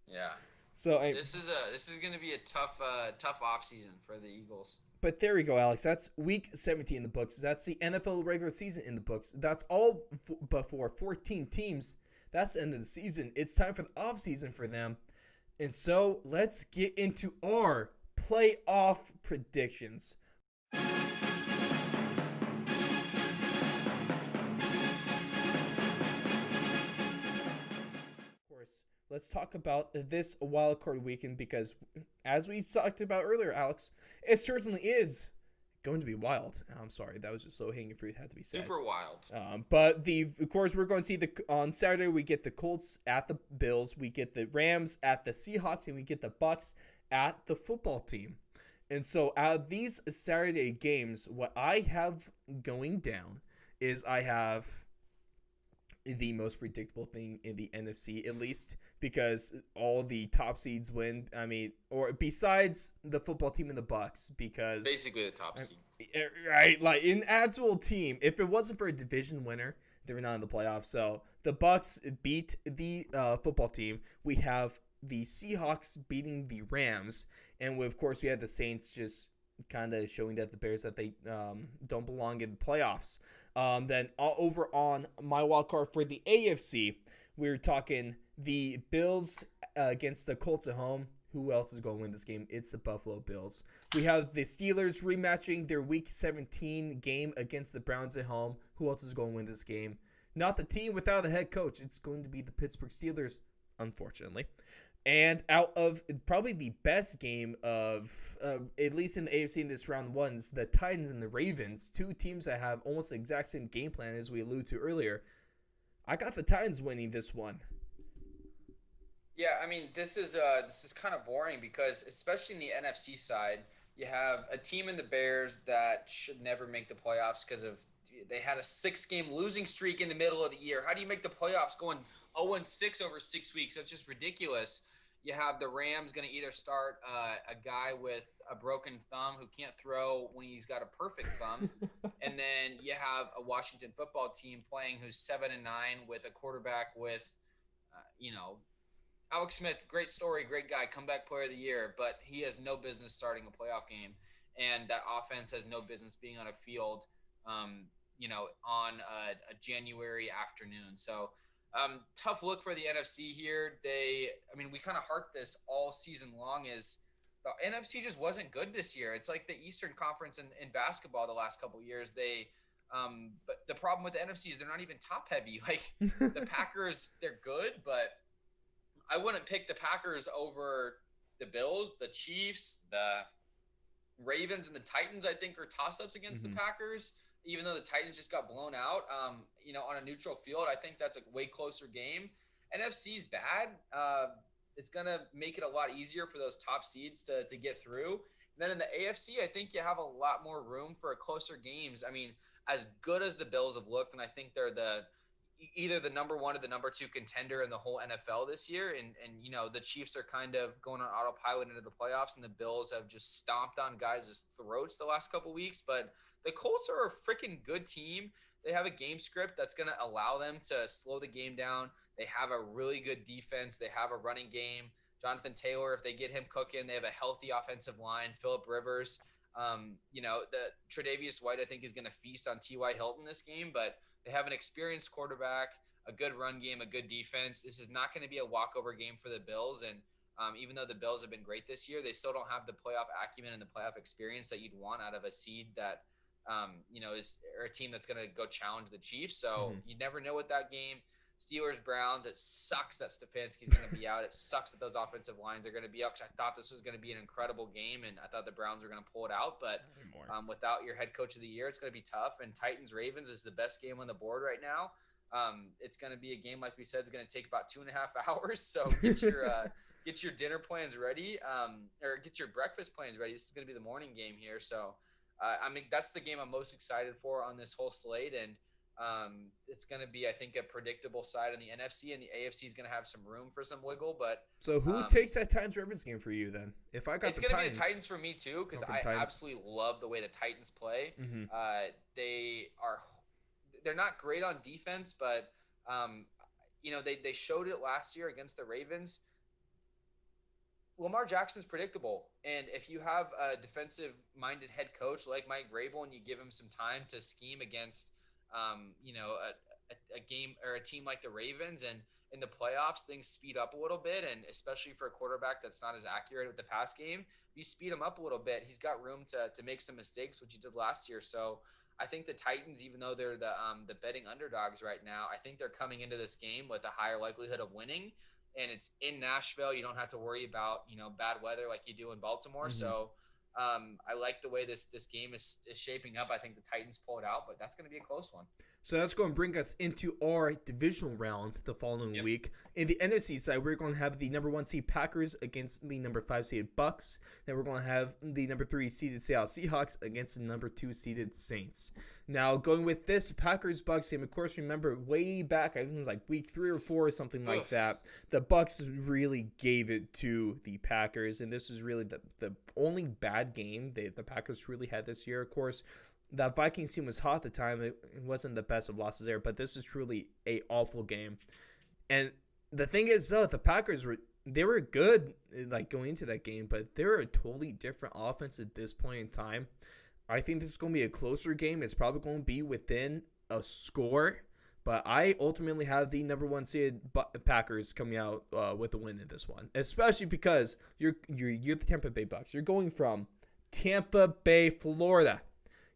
Yeah. So this is going to be a tough off season for the Eagles. But there we go, Alex. That's week 17 in the books. That's the NFL regular season in the books. That's all but for 14 teams. That's the end of the season. It's time for the off season for them. And so let's get into our playoff predictions. Let's talk about this wildcard weekend because, as we talked about earlier, Alex, it certainly is going to be wild. I'm sorry, that was just so hanging fruit. Had to be said. Super wild. But of course, we're going to see on Saturday. We get the Colts at the Bills. We get the Rams at the Seahawks, and we get the Bucks at the football team. And so, out of these Saturday games, what I have going down is I have the most predictable thing in the NFC, at least, because all the top seeds win. I mean, or besides the football team and the Bucks, because basically the top seed, right? Like in actual team, if it wasn't for a division winner, they were not in the playoffs. So the Bucks beat the football team. We have the Seahawks beating the Rams, and of course we had the Saints just kind of showing that the Bears that they don't belong in the playoffs. Then over on my wild card for the AFC, we're talking the Bills against the Colts at home. Who else is going to win this game? It's the Buffalo Bills. We have the Steelers rematching their Week 17 game against the Browns at home. Who else is going to win this game? Not the team without a head coach. It's going to be the Pittsburgh Steelers, unfortunately. And out of probably the best game of, at least in the AFC in this round one, is the Titans and the Ravens, two teams that have almost the exact same game plan as we alluded to earlier. I got the Titans winning this one. Yeah, I mean, this is kind of boring because, especially in the NFC side, you have a team in the Bears that should never make the playoffs because they had a 6-game losing streak in the middle of the year. How do you make the playoffs going 0-6 over 6 weeks? That's just ridiculous. You have the Rams going to either start a guy with a broken thumb who can't throw when he's got a perfect thumb, and then you have a Washington football team playing who's 7-9 with a quarterback with, Alex Smith, great story, great guy, comeback player of the year, but he has no business starting a playoff game, and that offense has no business being on a field, on a January afternoon. So tough look for the NFC here. We kind of harped this all season long is the NFC just wasn't good this year. It's like the Eastern Conference in basketball the last couple of years. But the problem with the NFC is they're not even top heavy. Like the Packers, they're good, but I wouldn't pick the Packers over the Bills, the Chiefs, the Ravens, and the Titans. I think are toss-ups against the Packers, even though the Titans just got blown out. On a neutral field, I think that's a way closer game. NFC's bad. It's gonna make it a lot easier for those top seeds to get through. And then in the AFC, I think you have a lot more room for closer games. I mean, as good as the Bills have looked, and I think they're either the number one or the number two contender in the whole NFL this year. And the Chiefs are kind of going on autopilot into the playoffs, and the Bills have just stomped on guys' throats the last couple weeks. But the Colts are a freaking good team. They have a game script that's going to allow them to slow the game down. They have a really good defense. They have a running game. Jonathan Taylor, if they get him cooking, they have a healthy offensive line. Phillip Rivers, the Tre'Davious White, I think, is going to feast on T.Y. Hilton this game, but they have an experienced quarterback, a good run game, a good defense. This is not going to be a walkover game for the Bills. And even though the Bills have been great this year, they still don't have the playoff acumen and the playoff experience that you'd want out of a seed that, is or a team that's going to go challenge the Chiefs. So you never know with that game. Steelers, Browns, it sucks that Stefanski's going to be out. It sucks that those offensive lines are going to be out because I thought this was going to be an incredible game, and I thought the Browns were going to pull it out. But without your head coach of the year, it's going to be tough. And Titans-Ravens is the best game on the board right now. It's going to be a game, like we said, it's going to take about 2.5 hours. So get your dinner plans ready, or get your breakfast plans ready. This is going to be the morning game here. So, that's the game I'm most excited for on this whole slate. And it's going to be, I think, a predictable side in the NFC, and the AFC is going to have some room for some wiggle. But so who takes that Titans-Ravens game for you then? If I got it's going to be the Titans for me too, because I absolutely love the way the Titans play. They're not great on defense, but they showed it last year against the Ravens. Lamar Jackson's predictable, and if you have a defensive-minded head coach like Mike Vrabel and you give him some time to scheme against a game or a team like the Ravens, and in the playoffs things speed up a little bit, and especially for a quarterback that's not as accurate with the pass game, you speed him up a little bit, he's got room to make some mistakes, which he did last year. So I think the Titans, even though they're the betting underdogs right now, I think they're coming into this game with a higher likelihood of winning, and it's in Nashville. You don't have to worry about bad weather like you do in Baltimore. So I like the way this game is shaping up. I think the Titans pull it out, but that's going to be a close one. So that's going to bring us into our divisional round the following week. In the NFC side, we're going to have the number 1 seed Packers against the number 5 seeded Bucks. Then we're going to have the number 3 seeded Seattle Seahawks against the number 2 seeded Saints. Now, going with this Packers-Bucks game, of course, remember way back, I think it was like week 3 or 4 or something like that, the Bucks really gave it to the Packers, and this is really the only bad game the Packers really had this year. Of course, that Vikings team was hot at the time. It wasn't the best of losses there, but this is truly a awful game. And the thing is, though, the Packers were good like going into that game, but they're a totally different offense at this point in time. I think this is going to be a closer game. It's probably going to be within a score, but I ultimately have the number 1 seed Packers coming out with a win in this one, especially because you're the Tampa Bay Bucks. You're going from Tampa Bay, Florida.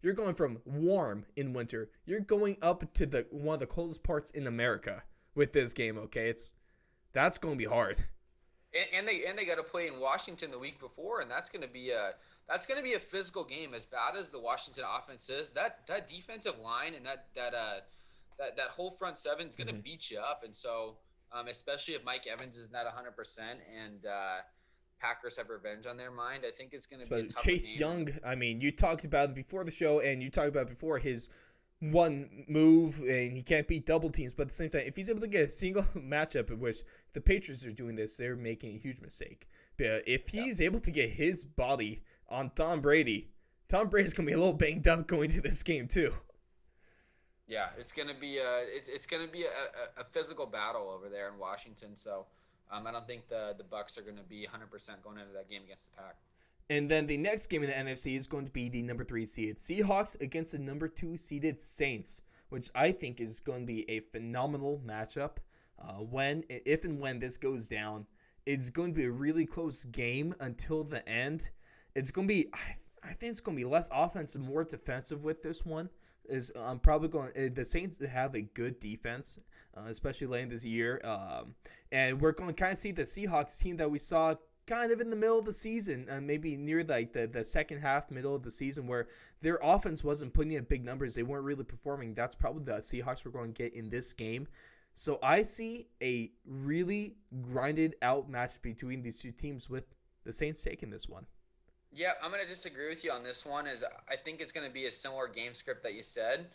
You're going from warm in winter. You're going up to one of the coldest parts in America with this game. Okay, that's going to be hard. And they got to play in Washington the week before, and that's going to be a physical game. As bad as the Washington offense is, that defensive line and that whole front seven is going to beat you up. And so, especially if Mike Evans is not 100% and Packers have revenge on their mind, I think it's going to be a tough Chase game. Young, I mean, you talked about it before the show, and you talked about it before his one move, and he can't beat double teams. But at the same time, if he's able to get a single matchup in which the Patriots are doing this, they're making a huge mistake. But if he's able to get his body on Tom Brady's going to be a little banged up going to this game too. Yeah, it's going to be a physical battle over there in Washington. So I don't think the Bucks are going to be 100% going into that game against the Pack. And then the next game in the NFC is going to be the number 3 seeded Seahawks against the number 2 seeded Saints, which I think is going to be a phenomenal matchup. If and when this goes down, it's going to be a really close game until the end. It's going to be, I think it's going to be less offensive, more defensive with this one. I'm probably going the Saints have a good defense, especially late in this year. And we're going to kind of see the Seahawks team that we saw kind of in the middle of the season, maybe near like the second half, middle of the season, where their offense wasn't putting in big numbers. They weren't really performing. That's probably the Seahawks we're going to get in this game. So I see a really grinded out match between these two teams with the Saints taking this one. Yeah, I'm going to disagree with you on this one. I think it's going to be a similar game script that you said,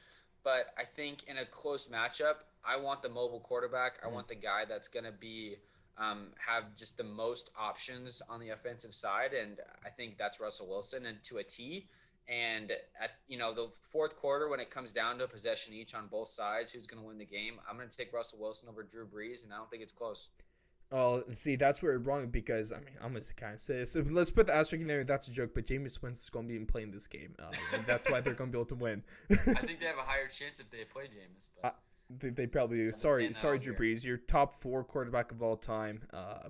but I think in a close matchup, I want the mobile quarterback. I want the guy that's going to be have just the most options on the offensive side, and I think that's Russell Wilson, and to a T. And at the fourth quarter, when it comes down to a possession each on both sides, who's going to win the game? I'm going to take Russell Wilson over Drew Brees, and I don't think it's close. Oh, see, that's where we're wrong because, I mean, I'm going to kind of say this. So let's put the asterisk in there. That's a joke, but Jameis Winston is going to be playing this game, and that's why they're going to be able to win. I think they have a higher chance if they play Jameis, but they probably do. Sorry, Drew Brees. You're top 4 quarterback of all time,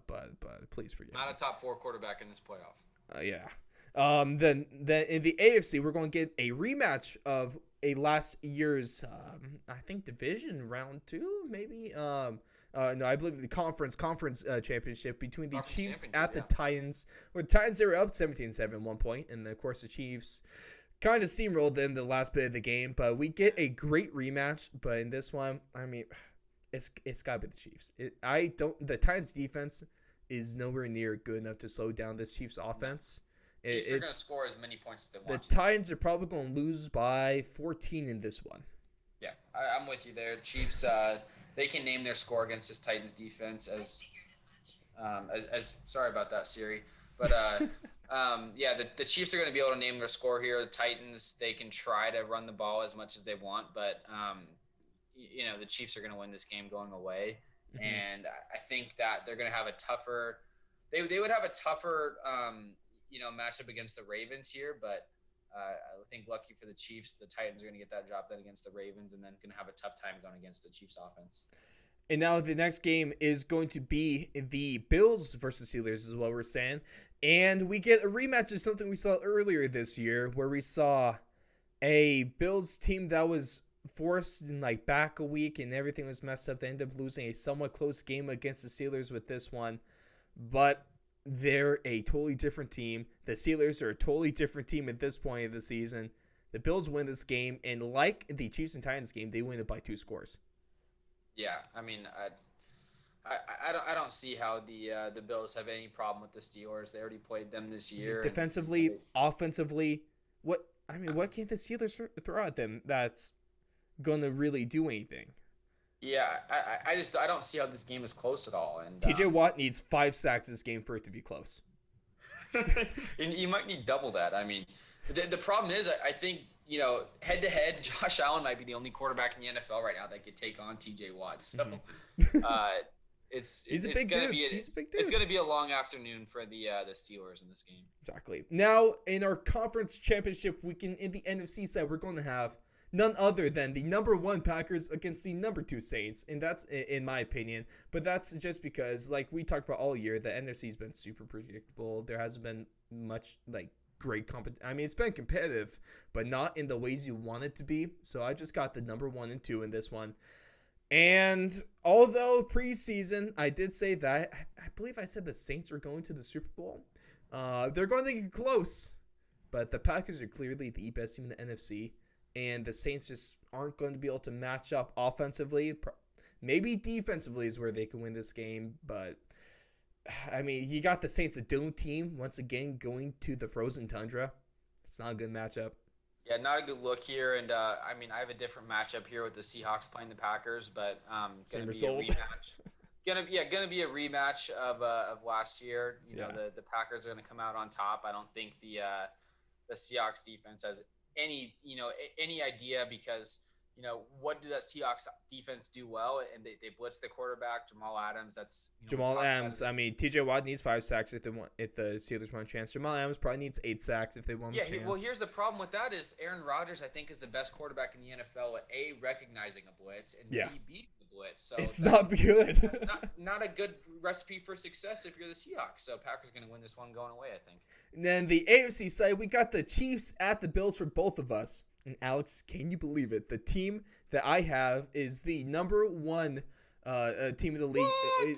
but please forgive me. Not a top 4 quarterback in this playoff. Yeah. Then in the AFC, we're going to get a rematch of a last year's, I think, division round 2, maybe. No, I believe the conference championship between the Chiefs at the Titans. Where the Titans, they were up 17-7 at one point, and of course the Chiefs kind of steamrolled in the last bit of the game. But we get a great rematch. But in this one, I mean, it's got to be the Chiefs. The Titans defense is nowhere near good enough to slow down this Chiefs offense. Chiefs are going to score as many points as they want. The Titans are probably going to lose by 14 in this one. Yeah, I'm with you there. Chiefs, they can name their score against this Titans defense as sorry about that, Siri. But yeah, the Chiefs are going to be able to name their score here. The Titans, they can try to run the ball as much as they want, but the Chiefs are going to win this game going away. Mm-hmm. And I think that they're going to have a tougher. They would have a tougher matchup against the Ravens here, but I think lucky for the Chiefs, the Titans are going to get that job done against the Ravens, and then going to have a tough time going against the Chiefs offense. And now the next game is going to be the Bills versus Steelers is what we're saying. And we get a rematch of something we saw earlier this year where we saw a Bills team that was forced in back a week and everything was messed up. They ended up losing a somewhat close game against the Steelers with this one. But they're a totally different team. The Steelers are a totally different team at this point of the season. The Bills win this game, and like the Chiefs and Titans game, they win it by 2 scores. Yeah, I mean, I don't see how the Bills have any problem with the Steelers. They already played them this year. Defensively, offensively, what can't the Steelers throw at them that's going to really do anything? Yeah, I don't see how this game is close at all. And TJ Watt needs 5 sacks this game for it to be close. And you might need double that. I mean, the problem is, I think, head to head, Josh Allen might be the only quarterback in the NFL right now that could take on TJ Watt. So, He's a big dude. It's going to be a long afternoon for the Steelers in this game. Exactly. Now, in our conference championship weekend in the NFC side, we're going to have none other than the number 1 Packers against the number 2 Saints, and that's in my opinion. But that's just because, like we talked about all year, the NFC's been super predictable. There hasn't been much great competition. I mean, it's been competitive, but not in the ways you want it to be. So I just got the number 1 and 2 in this one. And although preseason, I did say that, I believe I said the Saints are going to the Super Bowl. They're going to get close, but the Packers are clearly the best team in the NFC, and the Saints just aren't going to be able to match up offensively. Maybe defensively is where they can win this game, but I mean, you got the Saints, a doomed team, once again going to the frozen tundra. It's not a good matchup. Yeah, not a good look here, and I have a different matchup here with the Seahawks playing the Packers, but gonna be a rematch. Gonna be a rematch of last year. The Packers are gonna come out on top. I don't think the Seahawks defense has any idea, because what did that Seahawks defense do well? And they blitz the quarterback, Jamal Adams. Jamal Adams. I mean, TJ Watt needs 5 sacks if the Steelers want a chance. Jamal Adams probably needs 8 sacks if they want a chance. Yeah, well, here's the problem with that is Aaron Rodgers, I think, is the best quarterback in the NFL at A, recognizing a blitz, and B, beating the blitz. So it's not good. That's not a good recipe for success if you're the Seahawks. So Packers are going to win this one going away, I think. And then the AFC side, we got the Chiefs at the Bills for both of us. And Alex, can you believe it? The team that I have is the number 1 team in the league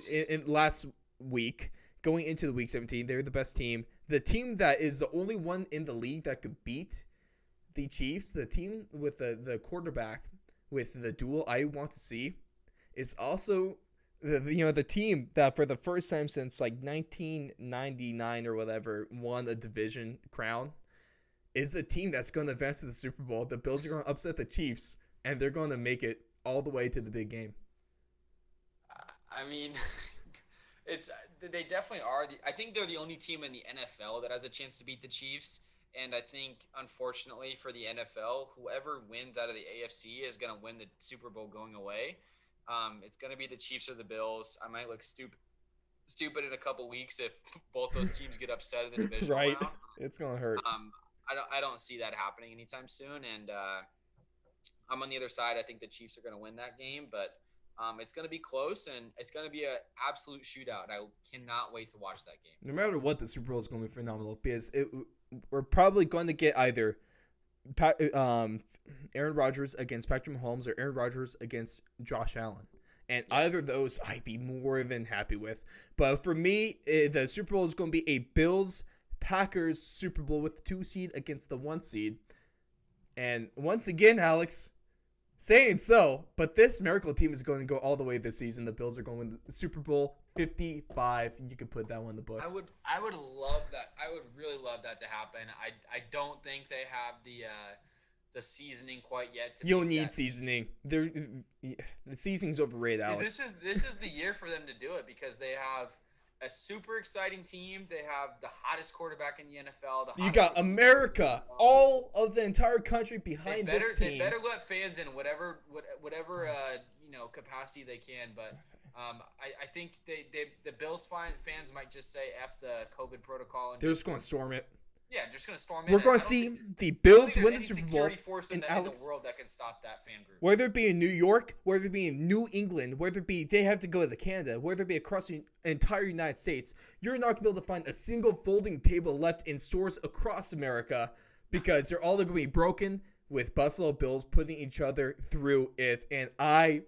in last week, going into the week 17. They're the best team. The team that is the only one in the league that could beat the Chiefs, the team with the quarterback with the duel I want to see, is also the team that for the first time since 1999 or whatever won a division crown. Is the team that's going to advance to the Super Bowl. The Bills are going to upset the Chiefs, and they're going to make it all the way to the big game. I mean, they definitely are. I think they're the only team in the NFL that has a chance to beat the Chiefs, and I think, unfortunately for the NFL, whoever wins out of the AFC is going to win the Super Bowl going away. It's going to be the Chiefs or the Bills. I might look stupid in a couple weeks if both those teams get upset in the division right. round. It's going to hurt. I don't see that happening anytime soon, and I'm on the other side. I think the Chiefs are going to win that game, but it's going to be close, and it's going to be an absolute shootout. I cannot wait to watch that game. No matter what, the Super Bowl is going to be phenomenal, because we're probably going to get either Aaron Rodgers against Patrick Mahomes or Aaron Rodgers against Josh Allen. And either of those I'd be more than happy with. But for me, the Super Bowl is going to be a Bills-Packers Super Bowl with the 2 seed against the 1 seed. And once again, Alex, saying so, but this miracle team is going to go all the way this season. The Bills are going to win the Super Bowl 55. You can put that one in the books. I would love that. I would really love that to happen. I don't think they have the seasoning quite yet. You don't need seasoning. The seasoning's overrated, Alex. This is the year for them to do it, because they have a super exciting team. They have the hottest quarterback in the NFL. You got America, all of the entire country behind this team. They better let fans in whatever capacity they can. But I think the Bills fans might just say F the COVID protocol. And they're just going to storm it. Yeah, just going to storm We're going to see the Bills win the Super Bowl. Force in the world that can stop that fan group. Whether it be in New York, whether it be in New England, whether it be they have to go to Canada, whether it be across the entire United States, you're not going to be able to find a single folding table left in stores across America, because they're all going to be broken with Buffalo Bills putting each other through it. And I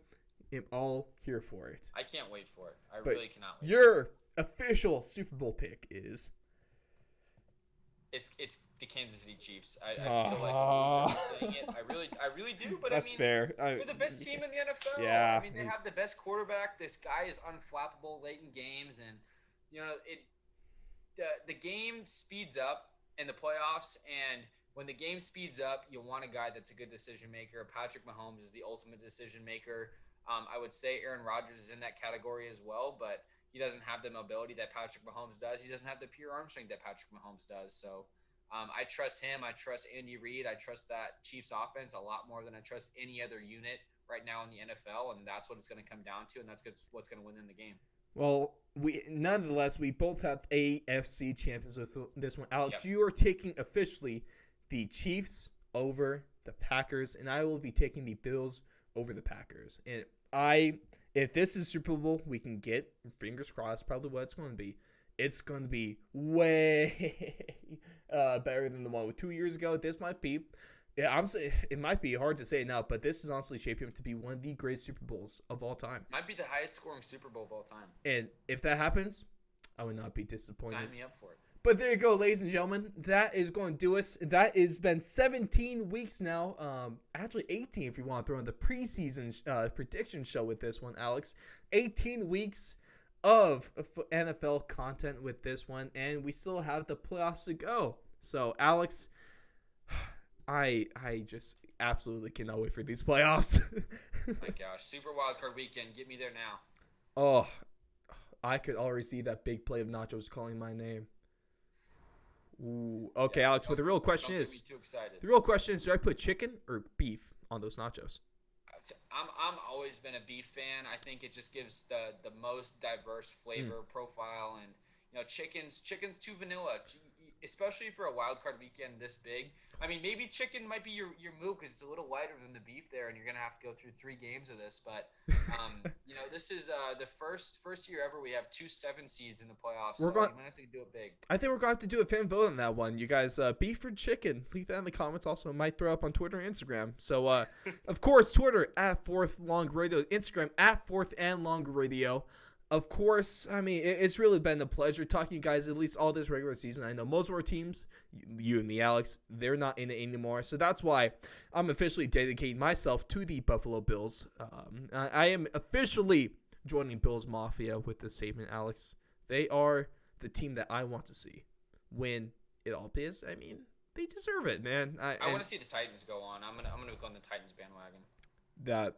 am all here for it. I can't wait for it. I really cannot wait. You're official Super Bowl pick is? It's the Kansas City Chiefs. I feel like a loser for saying it. I really do. But That's I mean, fair. they're the best team in the NFL. Yeah, I mean, they have the best quarterback. This guy is unflappable late in games, and the game speeds up in the playoffs, and when the game speeds up, you want a guy that's a good decision maker. Patrick Mahomes is the ultimate decision maker. I would say Aaron Rodgers is in that category as well, but he doesn't have the mobility that Patrick Mahomes does. He doesn't have the pure arm strength that Patrick Mahomes does. So I trust him. I trust Andy Reid. I trust that Chiefs offense a lot more than I trust any other unit right now in the NFL, and that's what it's going to come down to, and that's what's going to win in the game. Well, nonetheless, we both have AFC champions with this one. Alex, Yep. You are taking officially the Chiefs over the Packers, and I will be taking the Bills over the Packers. And if this is Super Bowl, we can get, fingers crossed, probably what it's going to be. It's going to be way better than the one with 2 years ago. This might be, honestly, it might be hard to say now, but this is honestly shaping up to be one of the greatest Super Bowls of all time. Might be the highest scoring Super Bowl of all time. And if that happens, I would not be disappointed. Sign me up for it. But there you go, ladies and gentlemen. That is going to do us. That has been 17 weeks now. Actually, 18 if you want to throw in the preseason prediction show with this one, Alex. 18 weeks of NFL content with this one, and we still have the playoffs to go. So, Alex, I just absolutely cannot wait for these playoffs. My gosh, Super Wildcard Weekend, get me there now. Oh, I could already see that big play of Nachos calling my name. Ooh, okay, yeah, Alex. But the real question is, too excited. The real question is, do I put chicken or beef on those nachos? I'm always been a beef fan. I think it just gives the most diverse flavor profile, and chicken's too vanilla, especially for a wild card weekend this big. I mean, maybe chicken might be your move because it's a little lighter than the beef there, and you're gonna have to go through 3 games of this. But this is the first year ever we have 2 7 seeds in the playoffs. So we're gonna have to do it big. I think we're gonna have to do a fan vote on that one. You guys, beef or chicken? Leave that in the comments. Also, might throw up on Twitter and Instagram. So, of course, Twitter at 4th Long Radio, Instagram at 4th and Long Radio. Of course, I mean, it's really been a pleasure talking to you guys at least all this regular season. I know most of our teams, you and me, Alex, they're not in it anymore. So that's why I'm officially dedicating myself to the Buffalo Bills. I am officially joining Bills Mafia with this statement, Alex. They are the team that I want to see win it all because, I mean, they deserve it, man. I want to see the Titans go on. I'm gonna go on the Titans bandwagon. That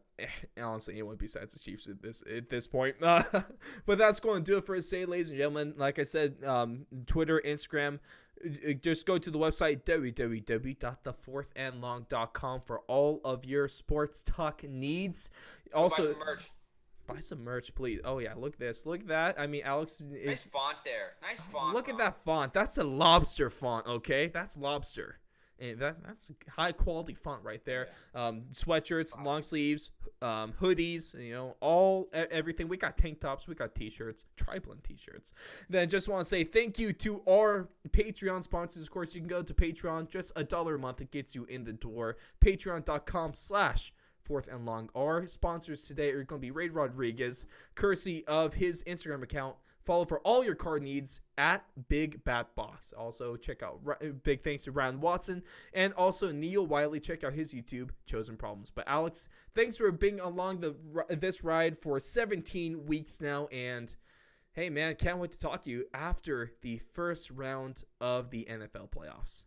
honestly anyone besides the Chiefs at this point. But that's going to do it for us today, ladies and gentlemen. Like I said, Twitter, Instagram, just go to the website www.the4thandlong.com for all of your sports talk needs. Also, buy some merch. Buy some merch, please. Oh yeah, look at this. Look at that. I mean, Alex is nice font there. Nice font. Look at that font. That's a lobster font, okay? That's lobster. And that's a high quality font right there. Yeah. Sweatshirts, awesome. Long sleeves, hoodies, everything. We got tank tops, we got t-shirts, tri-blend t-shirts. Then just want to say thank you to our Patreon sponsors. Of course, you can go to Patreon, just $1 a month. It gets you in the door. Patreon.com/4thandlong. Our sponsors today are going to be Ray Rodriguez, courtesy of his Instagram account. Follow for all your card needs at Big Bat Box. Also, check out big thanks to Ryan Watson and also Neil Wiley. Check out his YouTube, Chosen Problems. But Alex, thanks for being along this ride for 17 weeks now. And hey, man, can't wait to talk to you after the first round of the NFL playoffs.